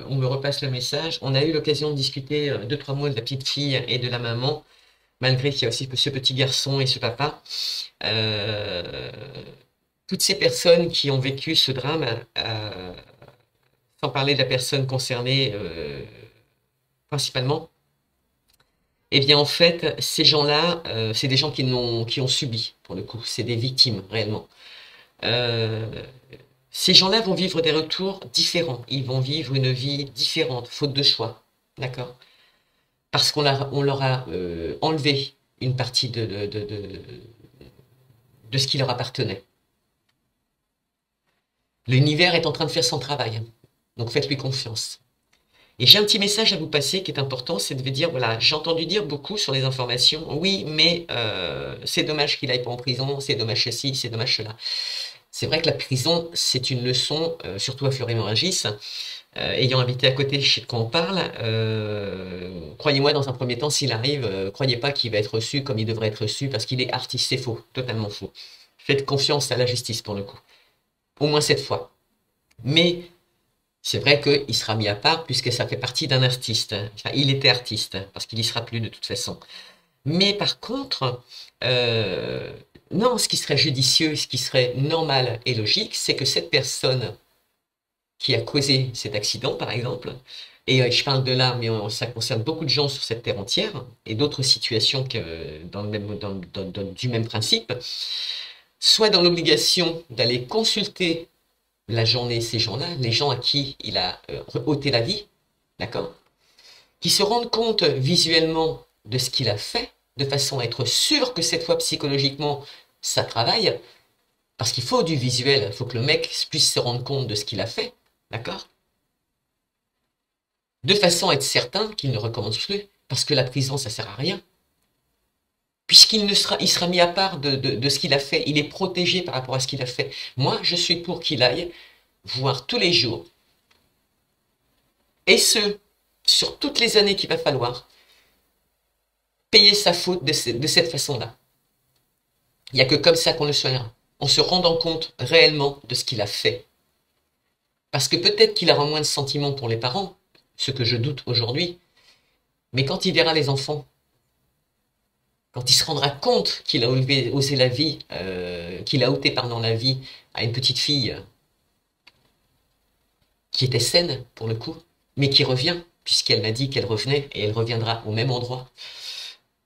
on me repasse le message, on a eu l'occasion de discuter 2, 3 mots de la petite fille et de la maman, malgré qu'il y a aussi ce petit garçon et ce papa. Euh, Toutes ces personnes qui ont vécu ce drame, sans parler de la personne concernée principalement, eh bien en fait, ces gens-là, c'est des gens qui ont subi, pour le coup, c'est des victimes réellement. Euh, Ces gens-là vont vivre des retours différents. Ils vont vivre une vie différente, faute de choix. D'accord? Parce on leur a enlevé une partie de ce qui leur appartenait. L'univers est en train de faire son travail. Donc faites-lui confiance. Et j'ai un petit message à vous passer qui est important, c'est de vous dire, voilà, j'ai entendu dire beaucoup sur les informations, oui, mais c'est dommage qu'il aille pas en prison, c'est dommage ceci, c'est dommage cela. C'est vrai que la prison, c'est une leçon, surtout à Fleury-Mérogis, ayant habité à côté chez de quoi on parle, croyez-moi, dans un premier temps, s'il arrive, croyez pas qu'il va être reçu comme il devrait être reçu, parce qu'il est artiste, c'est faux, totalement faux. Faites confiance à la justice pour le coup, au moins cette fois. Mais c'est vrai qu'il sera mis à part puisque ça fait partie d'un artiste. Enfin, il était artiste, parce qu'il y sera plus de toute façon. Mais par contre, euh, non, ce qui serait judicieux, ce qui serait normal et logique, c'est que cette personne qui a causé cet accident, par exemple, et je parle de là, mais ça concerne beaucoup de gens sur cette terre entière, et d'autres situations que du même principe, soit dans l'obligation d'aller consulter la journée ces gens-là, les gens à qui il a ôté la vie, d'accord, qui se rendent compte visuellement de ce qu'il a fait, de façon à être sûr que cette fois psychologiquement ça travaille, parce qu'il faut du visuel, il faut que le mec puisse se rendre compte de ce qu'il a fait, d'accord, de façon à être certain qu'il ne recommence plus, parce que la prison ça sert à rien, il sera mis à part de ce qu'il a fait, il est protégé par rapport à ce qu'il a fait. Moi, je suis pour qu'il aille voir tous les jours, et ce, sur toutes les années qu'il va falloir, payer sa faute de cette façon-là. Il n'y a que comme ça qu'on le soignera, en se rendant compte réellement de ce qu'il a fait. Parce que peut-être qu'il aura moins de sentiments pour les parents, ce que je doute aujourd'hui, mais quand il verra les enfants, quand il se rendra compte qu'il a osé la vie, qu'il a ôté pardon, la vie à une petite fille qui était saine pour le coup, mais qui revient, puisqu'elle m'a dit qu'elle revenait et elle reviendra au même endroit.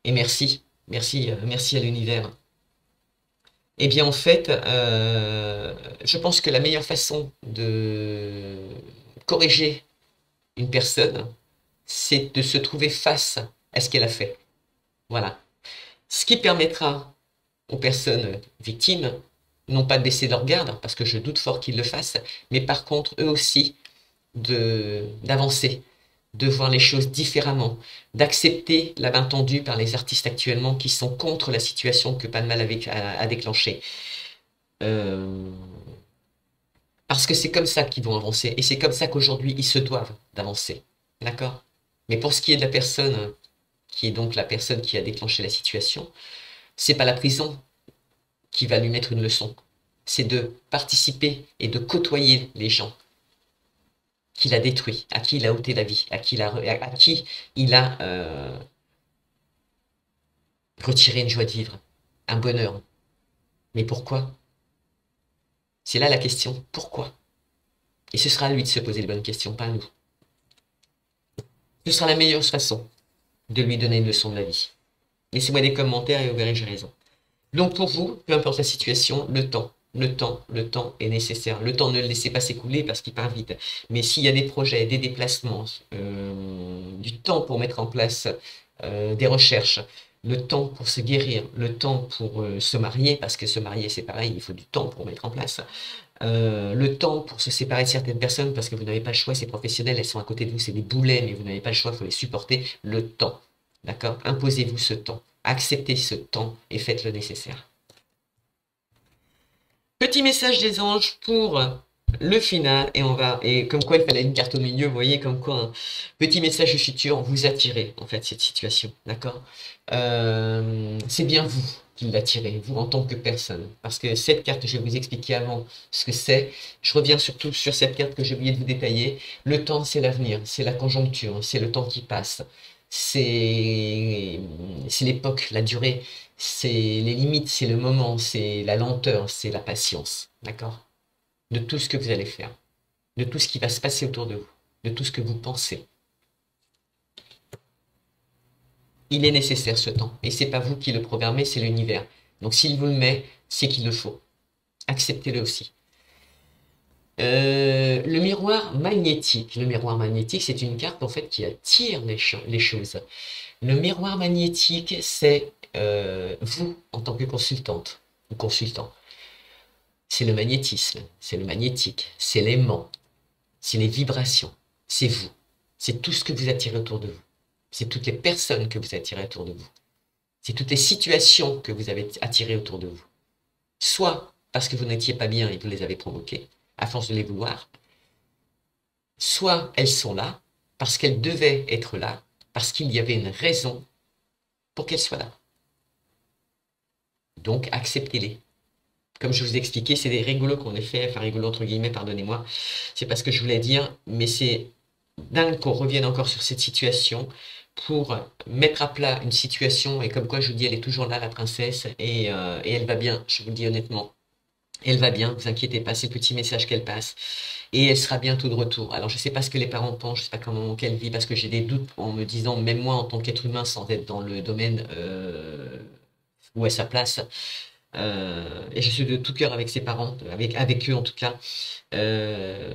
Et merci, merci à l'univers. Eh bien, en fait, je pense que la meilleure façon de corriger une personne, c'est de se trouver face à ce qu'elle a fait. Voilà. Ce qui permettra aux personnes victimes, non pas de baisser leur garde, parce que je doute fort qu'ils le fassent, mais par contre, eux aussi, d'avancer, de voir les choses différemment, d'accepter la main tendue par les artistes actuellement qui sont contre la situation que Pas de Mal a déclenchée. Parce que c'est comme ça qu'ils vont avancer, et c'est comme ça qu'aujourd'hui ils se doivent d'avancer. D'accord? Mais pour ce qui est de la personne, qui est donc la personne qui a déclenché la situation, c'est pas la prison qui va lui mettre une leçon. C'est de participer et de côtoyer les gens. qu'il a détruit, à qui il a ôté la vie, à qui il a retiré une joie de vivre, un bonheur. Mais pourquoi? C'est là la question. Pourquoi? Et ce sera à lui de se poser les bonnes questions, pas à nous. Ce sera la meilleure façon de lui donner une leçon de la vie. Laissez-moi des commentaires et vous verrez que j'ai raison. Donc pour vous, peu importe la situation, le temps est nécessaire. Le temps, ne le laissez pas s'écouler parce qu'il part vite. Mais s'il y a des projets, des déplacements, du temps pour mettre en place des recherches, le temps pour se guérir, le temps pour se marier, parce que se marier c'est pareil, il faut du temps pour mettre en place. Le temps pour se séparer de certaines personnes parce que vous n'avez pas le choix, ces professionnels, elles sont à côté de vous, c'est des boulets, mais vous n'avez pas le choix, il faut les supporter. Le temps, d'accord? Imposez-vous ce temps, acceptez ce temps et faites le nécessaire. Petit message des anges pour le final, et comme quoi il fallait une carte au milieu, vous voyez, comme quoi un petit message du futur, vous attirez en fait cette situation, d'accord? C'est bien vous qui l'attirez, vous en tant que personne, parce que cette carte, je vais vous expliquer avant ce que c'est. Je reviens surtout sur cette carte que j'ai oublié de vous détailler. Le temps, c'est l'avenir, c'est la conjoncture, c'est le temps qui passe, c'est l'époque, la durée, c'est les limites, c'est le moment, c'est la lenteur, c'est la patience, d'accord? De tout ce que vous allez faire, de tout ce qui va se passer autour de vous, de tout ce que vous pensez. Il est nécessaire ce temps, et c'est pas vous qui le programmez, c'est l'univers. Donc s'il vous le met, c'est qu'il le faut. Acceptez-le aussi. Le miroir magnétique. Le miroir magnétique, c'est une carte en fait qui attire les choses. Le miroir magnétique, c'est vous en tant que consultante ou consultant. C'est le magnétisme, c'est le magnétique, c'est l'aimant, c'est les vibrations, c'est vous. C'est tout ce que vous attirez autour de vous. C'est toutes les personnes que vous attirez autour de vous. C'est toutes les situations que vous avez attirées autour de vous. Soit parce que vous n'étiez pas bien et vous les avez provoquées, à force de les vouloir. Soit elles sont là parce qu'elles devaient être là, parce qu'il y avait une raison pour qu'elles soient là. Donc acceptez-les. Comme je vous ai expliqué, c'est des rigolos qu'on a fait, enfin rigolo entre guillemets, pardonnez-moi. C'est pas ce que je voulais dire, mais c'est dingue qu'on revienne encore sur cette situation pour mettre à plat une situation, et comme quoi je vous dis, elle est toujours là, la princesse, et elle va bien, je vous le dis honnêtement. Elle va bien, vous inquiétez pas, c'est le petit message qu'elle passe. Et elle sera bientôt de retour. Alors je sais pas ce que les parents pensent, je sais pas comment qu'elle vit, parce que j'ai des doutes en me disant, même moi en tant qu'être humain, sans être dans le domaine où est sa place, et je suis de tout cœur avec ses parents, avec eux en tout cas. Euh,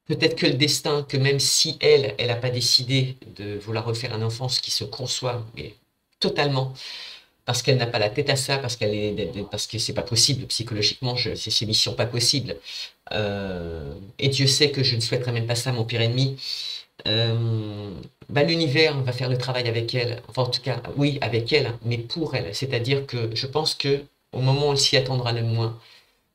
Peut-être que le destin, que même si elle n'a pas décidé de vouloir refaire un enfant, ce qui se conçoit, mais totalement, parce qu'elle n'a pas la tête à ça, parce que c'est pas possible psychologiquement, c'est mission pas possible. Et Dieu sait que je ne souhaiterais même pas ça à mon pire ennemi. L'univers va faire le travail avec elle, enfin en tout cas, oui, avec elle, mais pour elle. C'est-à-dire que je pense que au moment où elle s'y attendra le moins,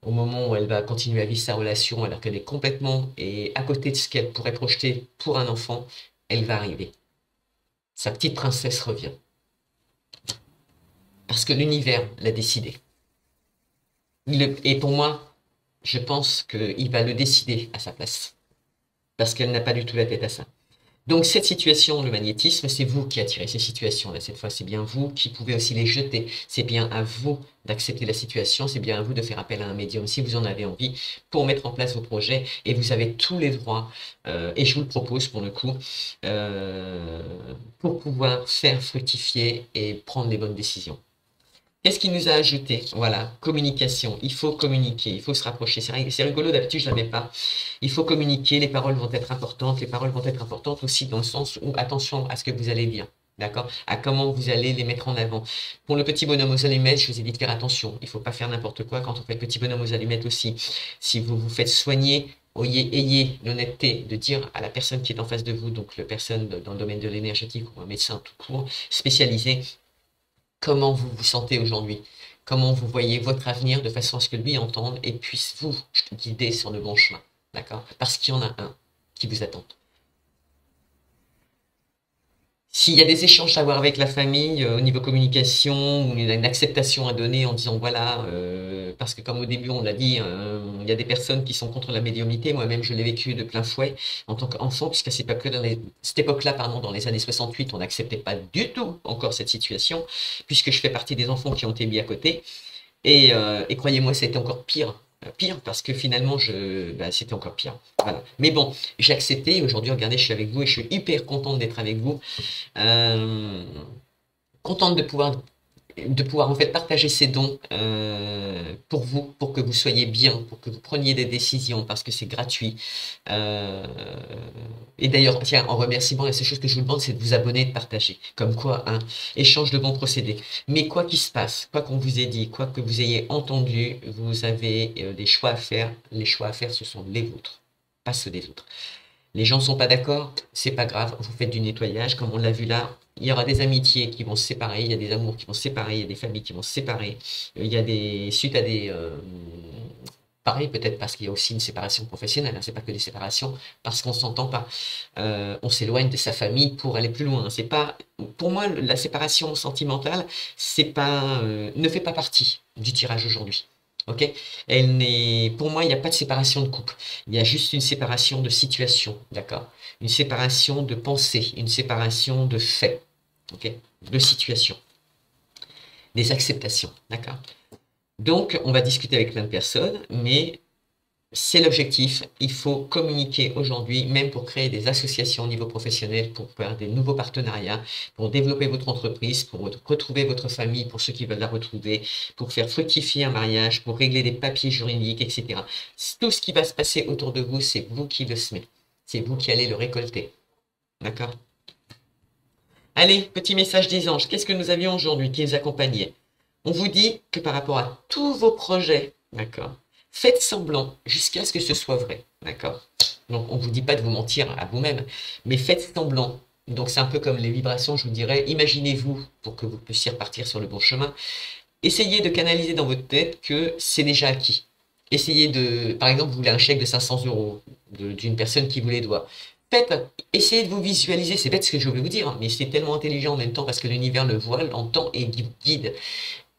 au moment où elle va continuer à vivre sa relation alors qu'elle est complètement et à côté de ce qu'elle pourrait projeter pour un enfant, elle va arriver. Sa petite princesse revient. Parce que l'univers l'a décidé. Et pour moi, je pense qu'il va le décider à sa place. Parce qu'elle n'a pas du tout la tête à ça. Donc cette situation, le magnétisme, c'est vous qui attirez ces situations-là. Cette fois, c'est bien vous qui pouvez aussi les jeter. C'est bien à vous d'accepter la situation, c'est bien à vous de faire appel à un médium si vous en avez envie pour mettre en place vos projets. Et vous avez tous les droits, et je vous le propose pour le coup, pour pouvoir faire fructifier et prendre les bonnes décisions. Qu'est-ce qu'il nous a ajouté? Voilà, communication. Il faut communiquer, il faut se rapprocher. C'est rigolo, d'habitude, je ne l'avais pas. Il faut communiquer, les paroles vont être importantes. Les paroles vont être importantes aussi dans le sens où, attention à ce que vous allez dire. D'accord? À comment vous allez les mettre en avant. Pour le petit bonhomme aux allumettes, je vous ai dit de faire attention. Il ne faut pas faire n'importe quoi quand on fait le petit bonhomme aux allumettes aussi. Si vous vous faites soigner, ayez l'honnêteté de dire à la personne qui est en face de vous, donc la personne dans le domaine de l'énergétique ou un médecin tout court, spécialisé, comment vous vous sentez aujourd'hui, comment vous voyez votre avenir de façon à ce que lui entende et puisse vous guider sur le bon chemin. D'accord? Parce qu'il y en a un qui vous attend. S'il y a des échanges à avoir avec la famille, au niveau communication, ou une acceptation à donner en disant voilà, parce que comme au début on l'a dit, il y a des personnes qui sont contre la médiumnité. Moi-même, je l'ai vécu de plein fouet en tant qu'enfant, puisqu'à cette époque-là, cette époque-là, pardon, dans les années 68, on n'acceptait pas du tout encore cette situation, puisque je fais partie des enfants qui ont été mis à côté. Et croyez-moi, c'était encore pire. Pire parce que finalement, c'était encore pire. Voilà. Mais bon, j'ai accepté. Aujourd'hui, regardez, je suis avec vous et je suis hyper contente d'être avec vous. Euh, Contente de pouvoir en fait partager ces dons pour vous, pour que vous soyez bien, pour que vous preniez des décisions, parce que c'est gratuit. Euh, et d'ailleurs, tiens, en remerciement, la seule chose que je vous demande, c'est de vous abonner et de partager. Comme quoi, hein, échange de bons procédés. Mais quoi qu'il se passe, quoi qu'on vous ait dit, quoi que vous ayez entendu, vous avez des choix à faire. Les choix à faire, ce sont les vôtres, pas ceux des autres. Les gens ne sont pas d'accord, c'est pas grave, vous faites du nettoyage, comme on l'a vu là. Il y aura des amitiés qui vont se séparer, il y a des amours qui vont se séparer, il y a des familles qui vont se séparer. Il y a des suite à des pareil peut-être parce qu'il y a aussi une séparation professionnelle, hein, c'est pas que des séparations parce qu'on s'entend pas. On s'éloigne de sa famille pour aller plus loin. C'est pas pour moi la séparation sentimentale, c'est pas ne fait pas partie du tirage aujourd'hui. Ok? Pour moi, il n'y a pas de séparation de couple. Il y a juste une séparation de situation, d'accord? Une séparation de pensée, une séparation de faits, ok? De situation, des acceptations, d'accord? Donc, on va discuter avec plein de personnes, mais c'est l'objectif. Il faut communiquer aujourd'hui, même pour créer des associations au niveau professionnel, pour faire des nouveaux partenariats, pour développer votre entreprise, pour retrouver votre famille, pour ceux qui veulent la retrouver, pour faire fructifier un mariage, pour régler des papiers juridiques, etc. Tout ce qui va se passer autour de vous, c'est vous qui le semez. C'est vous qui allez le récolter. D'accord? Allez, petit message des anges. Qu'est-ce que nous avions aujourd'hui qui les accompagnait? On vous dit que par rapport à tous vos projets, d'accord, faites semblant jusqu'à ce que ce soit vrai, d'accord. Donc on ne vous dit pas de vous mentir à vous-même, mais faites semblant. Donc c'est un peu comme les vibrations, je vous dirais, imaginez-vous pour que vous puissiez repartir sur le bon chemin. Essayez de canaliser dans votre tête que c'est déjà acquis. Essayez de, par exemple, vous voulez un chèque de 500 euros d'une personne qui vous les doit. Essayez de vous visualiser, c'est bête ce que je vais vous dire, mais c'est tellement intelligent en même temps parce que l'univers le voit, l'entend et guide.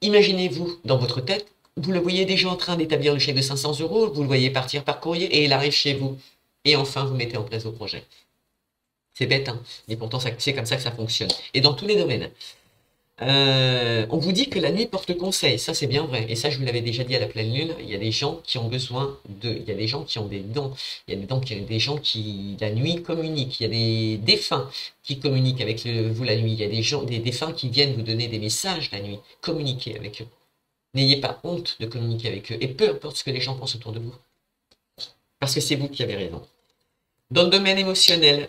Imaginez-vous dans votre tête, vous le voyez déjà en train d'établir le chèque de 500 euros, vous le voyez partir par courrier et il arrive chez vous. Et enfin, vous mettez en place vos projets. C'est bête, hein, mais pourtant c'est comme ça que ça fonctionne. Et dans tous les domaines. On vous dit que la nuit porte conseil, ça c'est bien vrai. Et ça, je vous l'avais déjà dit à la pleine lune, il y a des gens qui ont besoin il y a des gens qui ont des dons, il y a des gens qui, la nuit, communiquent, il y a des défunts qui communiquent avec vous la nuit, il y a des gens, des défunts qui viennent vous donner des messages la nuit, communiquez avec eux. N'ayez pas honte de communiquer avec eux, et peu importe ce que les gens pensent autour de vous, parce que c'est vous qui avez raison. Dans le domaine émotionnel,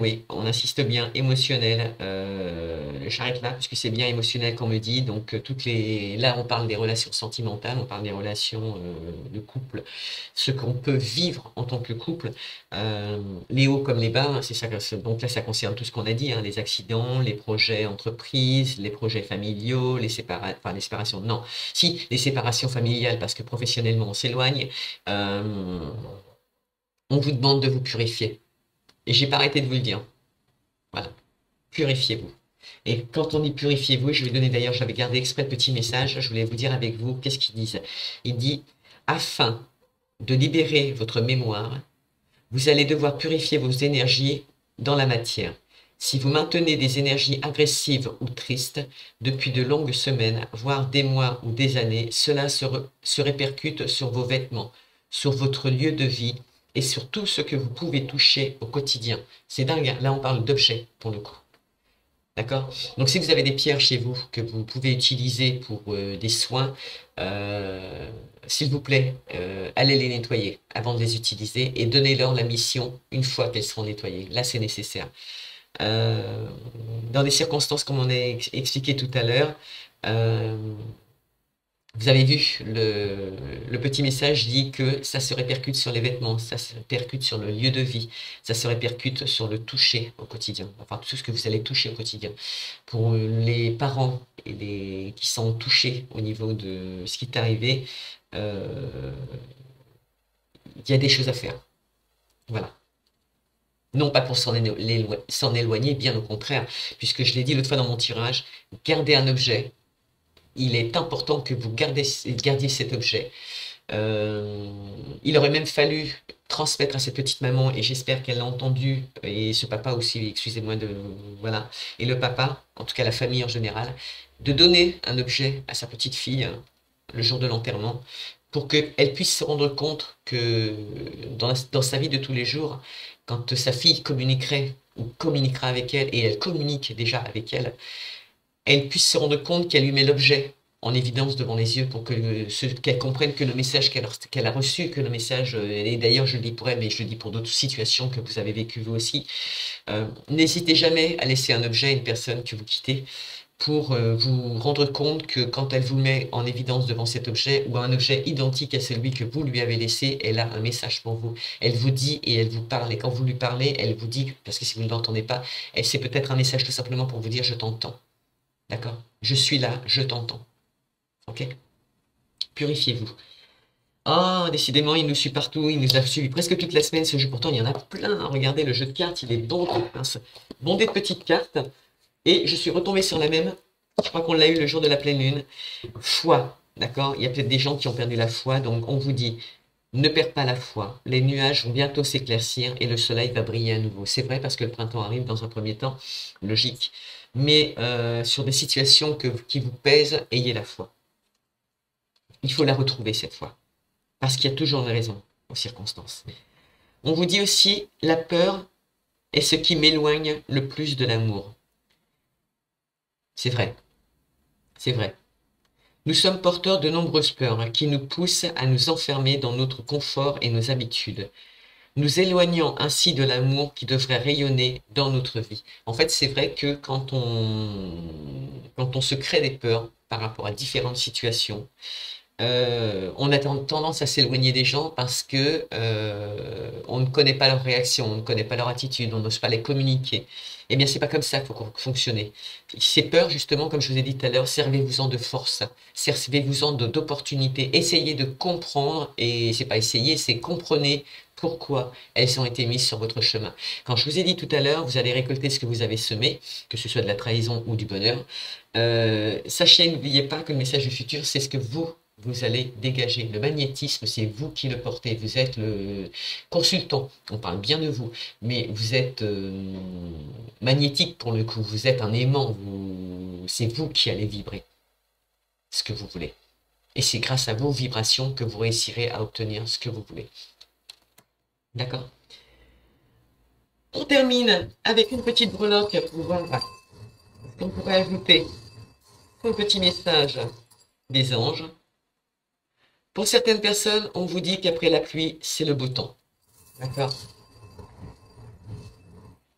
oui, on insiste bien, émotionnel. J'arrête là, parce que c'est bien émotionnel qu'on me dit. Donc, là, on parle des relations sentimentales, on parle des relations de couple, ce qu'on peut vivre en tant que couple, les hauts comme les bas, c'est ça. Donc là, ça concerne tout ce qu'on a dit, hein, les accidents, les projets entreprises, les projets familiaux, enfin, les séparations. Non, si, les séparations familiales, parce que professionnellement, on s'éloigne. On vous demande de vous purifier. Et j'ai pas arrêté de vous le dire. Voilà. Purifiez-vous. Et quand on dit purifiez-vous, je vais donner d'ailleurs, j'avais gardé exprès le petit message, je voulais vous dire avec vous, qu'est-ce qu'ils disent? Il dit, afin de libérer votre mémoire, vous allez devoir purifier vos énergies dans la matière. Si vous maintenez des énergies agressives ou tristes depuis de longues semaines, voire des mois ou des années, cela se répercute sur vos vêtements, sur votre lieu de vie et sur tout ce que vous pouvez toucher au quotidien. C'est dingue, hein. Là on parle d'objets pour le coup. D'accord? Donc si vous avez des pierres chez vous que vous pouvez utiliser pour des soins, s'il vous plaît, allez les nettoyer avant de les utiliser et donnez-leur la mission une fois qu'elles seront nettoyées. Là c'est nécessaire. Euh, dans des circonstances comme on a expliqué tout à l'heure, vous avez vu, le petit message dit que ça se répercute sur les vêtements, ça se répercute sur le lieu de vie, ça se répercute sur le toucher au quotidien, enfin tout ce que vous allez toucher au quotidien. Pour les parents qui sont touchés au niveau de ce qui est arrivé, il y a des choses à faire. Voilà. Non pas pour s'en éloigner, bien au contraire, puisque je l'ai dit l'autre fois dans mon tirage, garder un objet, il est important que vous gardiez cet objet. Il aurait même fallu transmettre à cette petite maman, et j'espère qu'elle l'a entendu, et ce papa aussi, excusez-moi de... Voilà, et le papa, en tout cas la famille en général, de donner un objet à sa petite fille le jour de l'enterrement, pour qu'elle puisse se rendre compte que dans sa vie de tous les jours, quand sa fille communiquerait ou communiquera avec elle, et elle communique déjà avec elle, elle puisse se rendre compte qu'elle lui met l'objet en évidence devant les yeux pour qu'elle comprenne que le message qu'elle a reçu, que le message, et d'ailleurs je le dis pour elle, mais je le dis pour d'autres situations que vous avez vécues vous aussi, n'hésitez jamais à laisser un objet à une personne que vous quittez pour vous rendre compte que quand elle vous met en évidence devant cet objet ou un objet identique à celui que vous lui avez laissé, elle a un message pour vous. Elle vous dit et elle vous parle. Et quand vous lui parlez, elle vous dit, parce que si vous ne l'entendez pas, c'est peut-être un message tout simplement pour vous dire je t'entends. D'accord? Je suis là, je t'entends. Ok? Purifiez-vous. Ah, décidément, il nous suit partout, il nous a suivi presque toute la semaine ce jeu. Pourtant, il y en a plein. Regardez, le jeu de cartes, il est bondé de petites cartes. Et je suis retombé sur la même. Je crois qu'on l'a eu le jour de la pleine lune. Foi, d'accord? Il y a peut-être des gens qui ont perdu la foi, donc on vous dit, ne perds pas la foi. Les nuages vont bientôt s'éclaircir et le soleil va briller à nouveau. C'est vrai parce que le printemps arrive dans un premier temps, logique. Mais sur des situations qui vous pèsent, ayez la foi. Il faut la retrouver cette foi. Parce qu'il y a toujours une raison aux circonstances. On vous dit aussi, la peur est ce qui m'éloigne le plus de l'amour. C'est vrai. C'est vrai. Nous sommes porteurs de nombreuses peurs qui nous poussent à nous enfermer dans notre confort et nos habitudes, nous éloignant ainsi de l'amour qui devrait rayonner dans notre vie. En fait, c'est vrai que quand on se crée des peurs par rapport à différentes situations, on a tendance à s'éloigner des gens parce que on ne connaît pas leur réaction, on ne connaît pas leur attitude, on n'ose pas les communiquer. Eh bien, c'est pas comme ça qu'il faut fonctionner. Ces peurs, justement, comme je vous ai dit tout à l'heure, servez-vous-en de force, servez-vous-en d'opportunités, essayez de comprendre, et c'est pas essayer, c'est comprenez pourquoi elles ont été mises sur votre chemin. Quand je vous ai dit tout à l'heure, vous allez récolter ce que vous avez semé, que ce soit de la trahison ou du bonheur. Sachez, n'oubliez pas que le message du futur, c'est ce que vous allez dégager. Le magnétisme, c'est vous qui le portez. Vous êtes le consultant. On parle bien de vous. Mais vous êtes magnétique pour le coup. Vous êtes un aimant. C'est vous qui allez vibrer ce que vous voulez. Et c'est grâce à vos vibrations que vous réussirez à obtenir ce que vous voulez. D'accord? On termine avec une petite breloque pour voir ce qu'on pourrait ajouter. Un petit message des anges. Pour certaines personnes, on vous dit qu'après la pluie, c'est le beau temps. D'accord?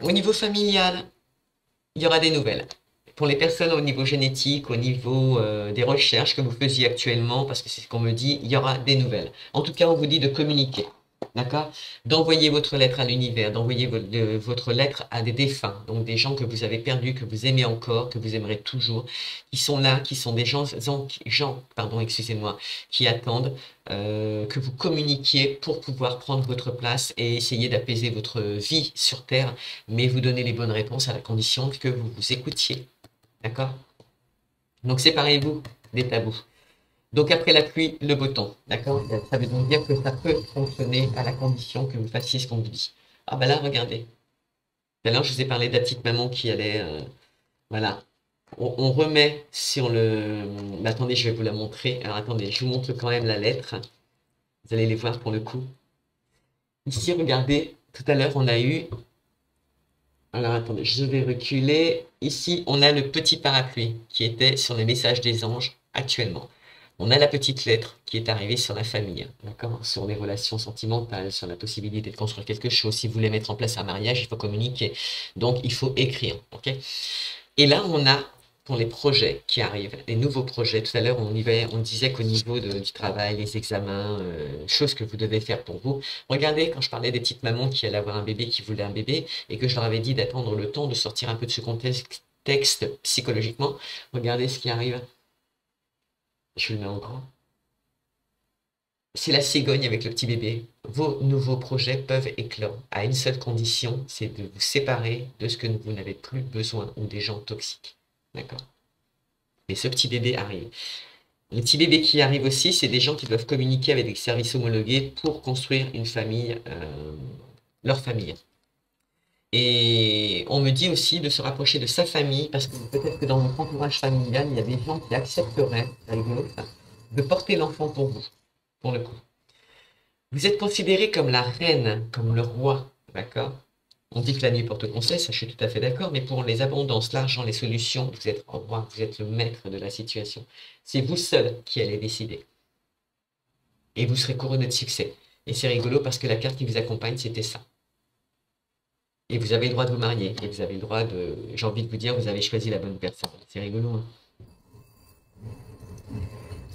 Au niveau familial, il y aura des nouvelles. Pour les personnes au niveau génétique, au niveau des recherches que vous faisiez actuellement, parce que c'est ce qu'on me dit, il y aura des nouvelles. En tout cas, on vous dit de communiquer. D'accord? D'envoyer votre lettre à l'univers, d'envoyer votre lettre à des défunts, donc des gens que vous avez perdus, que vous aimez encore, que vous aimerez toujours, qui sont là, qui sont des gens pardon, excusez-moi, qui attendent que vous communiquiez pour pouvoir prendre votre place et essayer d'apaiser votre vie sur Terre, mais vous donner les bonnes réponses à la condition que vous vous écoutiez. D'accord? Donc séparez-vous des tabous. Donc après la pluie, le beau temps, d'accord? Ça veut donc dire que ça peut fonctionner à la condition que vous fassiez ce qu'on vous dit. Ah ben là, regardez. Tout à l'heure, je vous ai parlé de la petite maman qui allait... voilà. On remet sur le... attendez, je vais vous la montrer. Alors attendez, je vous montre quand même la lettre. Vous allez les voir pour le coup. Ici, regardez, tout à l'heure, on a eu... Alors attendez, je vais reculer. Ici, on a le petit parapluie qui était sur les messages des anges actuellement. On a la petite lettre qui est arrivée sur la famille, d'accord? Sur les relations sentimentales, sur la possibilité de construire quelque chose. Si vous voulez mettre en place un mariage, il faut communiquer. Donc, il faut écrire, ok? Et là, on a, pour les projets qui arrivent, les nouveaux projets. Tout à l'heure, on disait qu'au niveau du travail, les examens, choses que vous devez faire pour vous. Regardez, quand je parlais des petites mamans qui allaient avoir un bébé, qui voulaient un bébé, et que je leur avais dit d'attendre le temps de sortir un peu de ce contexte psychologiquement, regardez ce qui arrive. Je le mets en grand. c'est la cigogne avec le petit bébé. Vos nouveaux projets peuvent éclore à une seule condition, c'est de vous séparer de ce que vous n'avez plus besoin ou des gens toxiques. D'accord? Et ce petit bébé arrive. Les petits bébés qui arrivent aussi, c'est des gens qui doivent communiquer avec des services homologués pour construire une famille, leur famille. Et on me dit aussi de se rapprocher de sa famille, parce que peut-être que dans votre entourage familial, il y a des gens qui accepteraient, c'est rigolo, ça, de porter l'enfant pour vous, pour le coup. Vous êtes considéré comme la reine, comme le roi, d'accord? On dit que la nuit porte conseil, ça je suis tout à fait d'accord, mais pour les abondances, l'argent, les solutions, vous êtes roi, vous êtes le maître de la situation. C'est vous seul qui allez décider. Et vous serez couronné de succès. Et c'est rigolo parce que la carte qui vous accompagne, c'était ça. Et vous avez le droit de vous marier. Et vous avez le droit de... J'ai envie de vous dire, vous avez choisi la bonne personne. C'est rigolo, hein.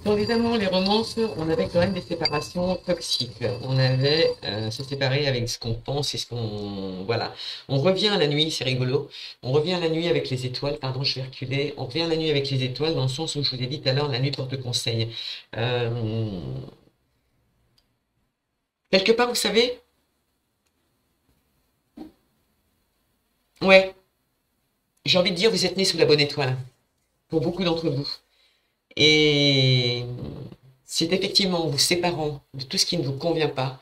Donc, évidemment, les romances, on avait quand même des séparations toxiques. On avait se séparer avec ce qu'on pense et ce qu'on... Voilà. On revient à la nuit, c'est rigolo. On revient à la nuit avec les étoiles. Pardon, je vais reculer. On revient à la nuit avec les étoiles dans le sens où je vous ai dit tout à l'heure, la nuit porte conseil. Quelque part, vous savez... Ouais, j'ai envie de dire, vous êtes nés sous la bonne étoile. Pour beaucoup d'entre vous. Et c'est effectivement en vous séparant de tout ce qui ne vous convient pas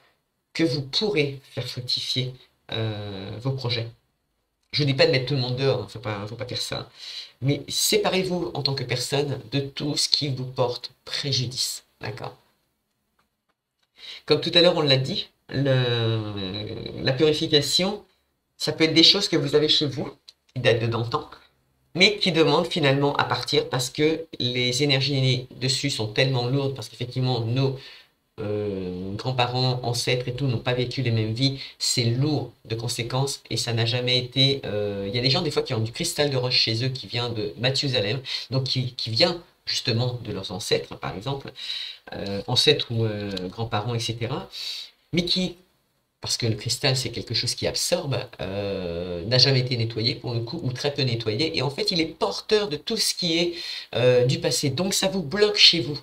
que vous pourrez faire fructifier vos projets. Je ne dis pas de mettre tout le monde dehors, faut pas faire ça. Mais séparez-vous en tant que personne de tout ce qui vous porte préjudice. D'accord? Comme tout à l'heure, on l'a dit, la purification, ça peut être des choses que vous avez chez vous, qui datent de d'antan, mais qui demandent finalement à partir parce que les énergies dessus sont tellement lourdes, parce qu'effectivement, nos grands-parents, ancêtres et tout n'ont pas vécu les mêmes vies, c'est lourd de conséquences et ça n'a jamais été... Il y a des gens des fois qui ont du cristal de roche chez eux qui vient de Mathusalem, donc qui vient justement de leurs ancêtres, par exemple, ancêtres ou grands-parents, etc., mais qui, parce que le cristal c'est quelque chose qui absorbe, n'a jamais été nettoyé pour le coup, ou très peu nettoyé, et en fait il est porteur de tout ce qui est du passé, donc ça vous bloque chez vous.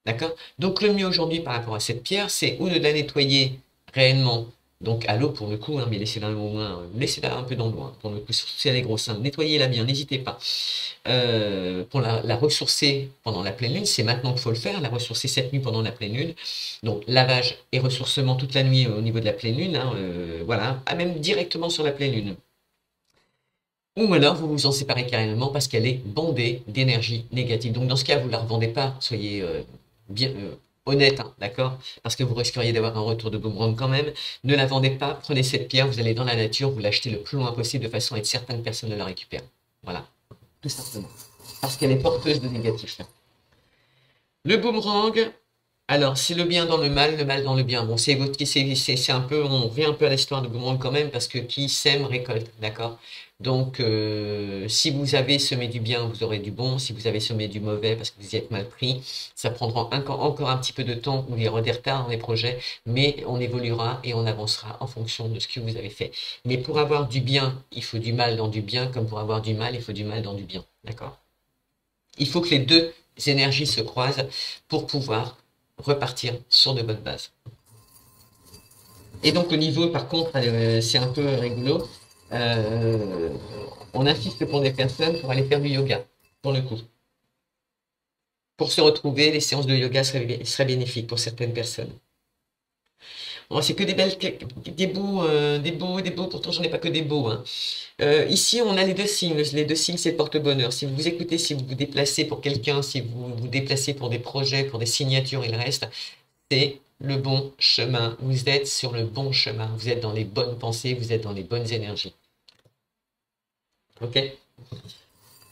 D'accord? Donc le mieux aujourd'hui par rapport à cette pierre, c'est ou de la nettoyer réellement, donc à l'eau pour le coup, hein, mais laissez-la au moins, laissez-la un peu dans l'eau, hein, pour le coup, surtout si elle est grosse, hein, nettoyez-la bien, n'hésitez pas. Pour la ressourcer pendant la pleine lune, c'est maintenant qu'il faut le faire, la ressourcer cette nuit pendant la pleine lune. Donc lavage et ressourcement toute la nuit au niveau de la pleine lune, hein, voilà, même directement sur la pleine lune. Ou alors vous vous en séparez carrément parce qu'elle est bondée d'énergie négative. Donc dans ce cas, vous ne la revendez pas, soyez bien honnête, hein, d'accord? Parce que vous risqueriez d'avoir un retour de boomerang quand même. Ne la vendez pas, prenez cette pierre, vous allez dans la nature, vous l'achetez le plus loin possible de façon à être certain que personne ne la récupère. Voilà, tout simplement. Parce qu'elle est porteuse de négatif. Le boomerang, alors c'est le bien dans le mal dans le bien. Bon, c'est un peu, on revient un peu à l'histoire de boomerang quand même, parce que qui sème récolte, d'accord? Donc, si vous avez semé du bien, vous aurez du bon. Si vous avez semé du mauvais, parce que vous y êtes mal pris, ça prendra encore un petit peu de temps, ou il y aura des retards dans les projets, mais on évoluera et on avancera en fonction de ce que vous avez fait. Mais pour avoir du bien, il faut du mal dans du bien, comme pour avoir du mal, il faut du mal dans du bien, d'accord? Il faut que les deux énergies se croisent pour pouvoir repartir sur de bonnes bases. Et donc au niveau, par contre, c'est un peu rigolo. On insiste pour des personnes pour aller faire du yoga, pour le coup. Pour se retrouver, les séances de yoga seraient bénéfiques pour certaines personnes. Bon, c'est que des belles, des beaux, pourtant j'en ai pas que des beaux, hein. Ici, on a les deux signes. Les deux signes, c'est le porte-bonheur. Si vous vous écoutez, si vous vous déplacez pour quelqu'un, si vous vous déplacez pour des projets, pour des signatures et le reste, c'est le bon chemin. Vous êtes sur le bon chemin. Vous êtes dans les bonnes pensées, vous êtes dans les bonnes énergies. Ok? Et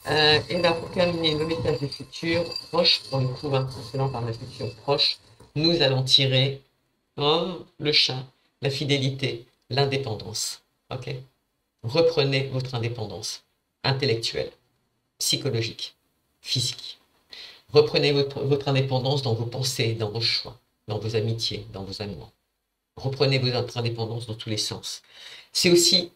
là, pour terminer le message du futur proche, on le trouve un précédent par le futur proche, nous allons tirer le chat, la fidélité, l'indépendance. Ok? Reprenez votre indépendance intellectuelle, psychologique, physique. Reprenez votre indépendance dans vos pensées, dans vos choix, dans vos amitiés, dans vos amours. Reprenez votre indépendance dans tous les sens. C'est aussi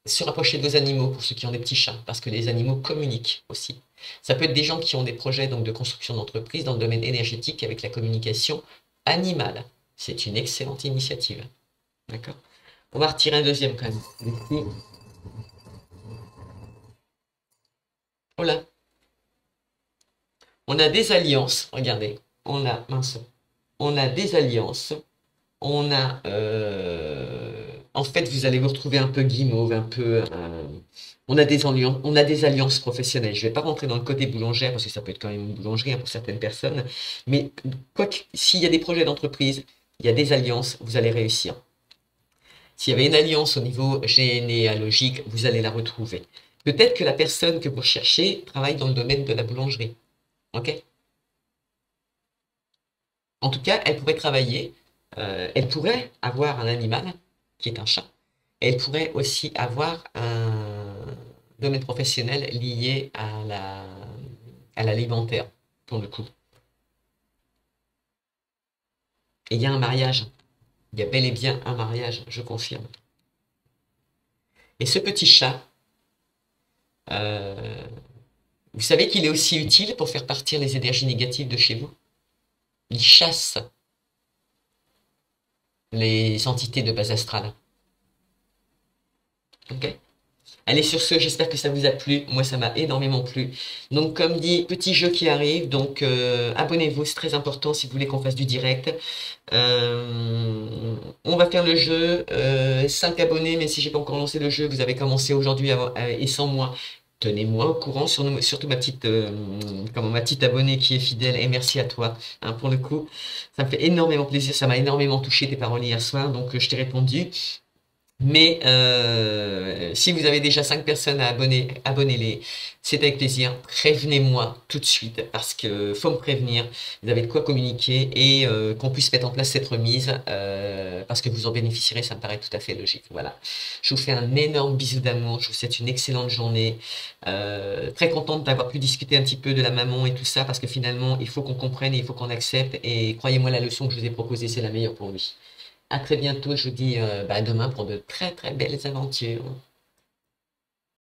se rapprocher de vos animaux pour ceux qui ont des petits chats, parce que les animaux communiquent aussi. Ça peut être des gens qui ont des projets donc, de construction d'entreprise dans le domaine énergétique avec la communication animale. C'est une excellente initiative. D'accord? On va retirer un deuxième quand même. Ici. Voilà. On a des alliances. Regardez. Mince. On a des alliances. On a, en fait, vous allez vous retrouver un peu guimauve, un peu. On a des alliances professionnelles. Je ne vais pas rentrer dans le côté boulangère parce que ça peut être quand même une boulangerie hein, pour certaines personnes. Mais quoi s'il y a des projets d'entreprise, il y a des alliances, vous allez réussir. S'il y avait une alliance au niveau généalogique, vous allez la retrouver. Peut-être que la personne que vous recherchez travaille dans le domaine de la boulangerie. Ok? En tout cas, elle pourrait travailler, elle pourrait avoir un animal qui est un chat. Elle pourrait aussi avoir un domaine professionnel lié à l'alimentaire, pour le coup. Et il y a un mariage. Il y a bel et bien un mariage, je confirme. Et ce petit chat, euh, vous savez qu'il est aussi utile pour faire partir les énergies négatives de chez vous. Il chasse les entités de base astrale. Ok? Allez, sur ce, j'espère que ça vous a plu. Moi, ça m'a énormément plu. Donc, comme dit, petit jeu qui arrive. Donc, abonnez-vous, c'est très important si vous voulez qu'on fasse du direct. On va faire le jeu. 5 abonnés, mais si j'ai pas encore lancé le jeu, vous avez commencé aujourd'hui et sans moi. Tenez-moi au courant, surtout ma petite abonnée qui est fidèle. Et merci à toi, hein, pour le coup. Ça me fait énormément plaisir. Ça m'a énormément touché tes paroles hier soir. Donc, je t'ai répondu. Mais si vous avez déjà 5 personnes à abonner, abonnez-les. C'est avec plaisir. Prévenez-moi tout de suite parce que faut me prévenir. Vous avez de quoi communiquer et qu'on puisse mettre en place cette remise parce que vous en bénéficierez. Ça me paraît tout à fait logique. Voilà. Je vous fais un énorme bisou d'amour. Je vous souhaite une excellente journée. Très contente d'avoir pu discuter un petit peu de la maman et tout ça parce que finalement, il faut qu'on comprenne et il faut qu'on accepte. Et croyez-moi, la leçon que je vous ai proposée, c'est la meilleure pour lui. À très bientôt, je vous dis à demain pour de très très belles aventures.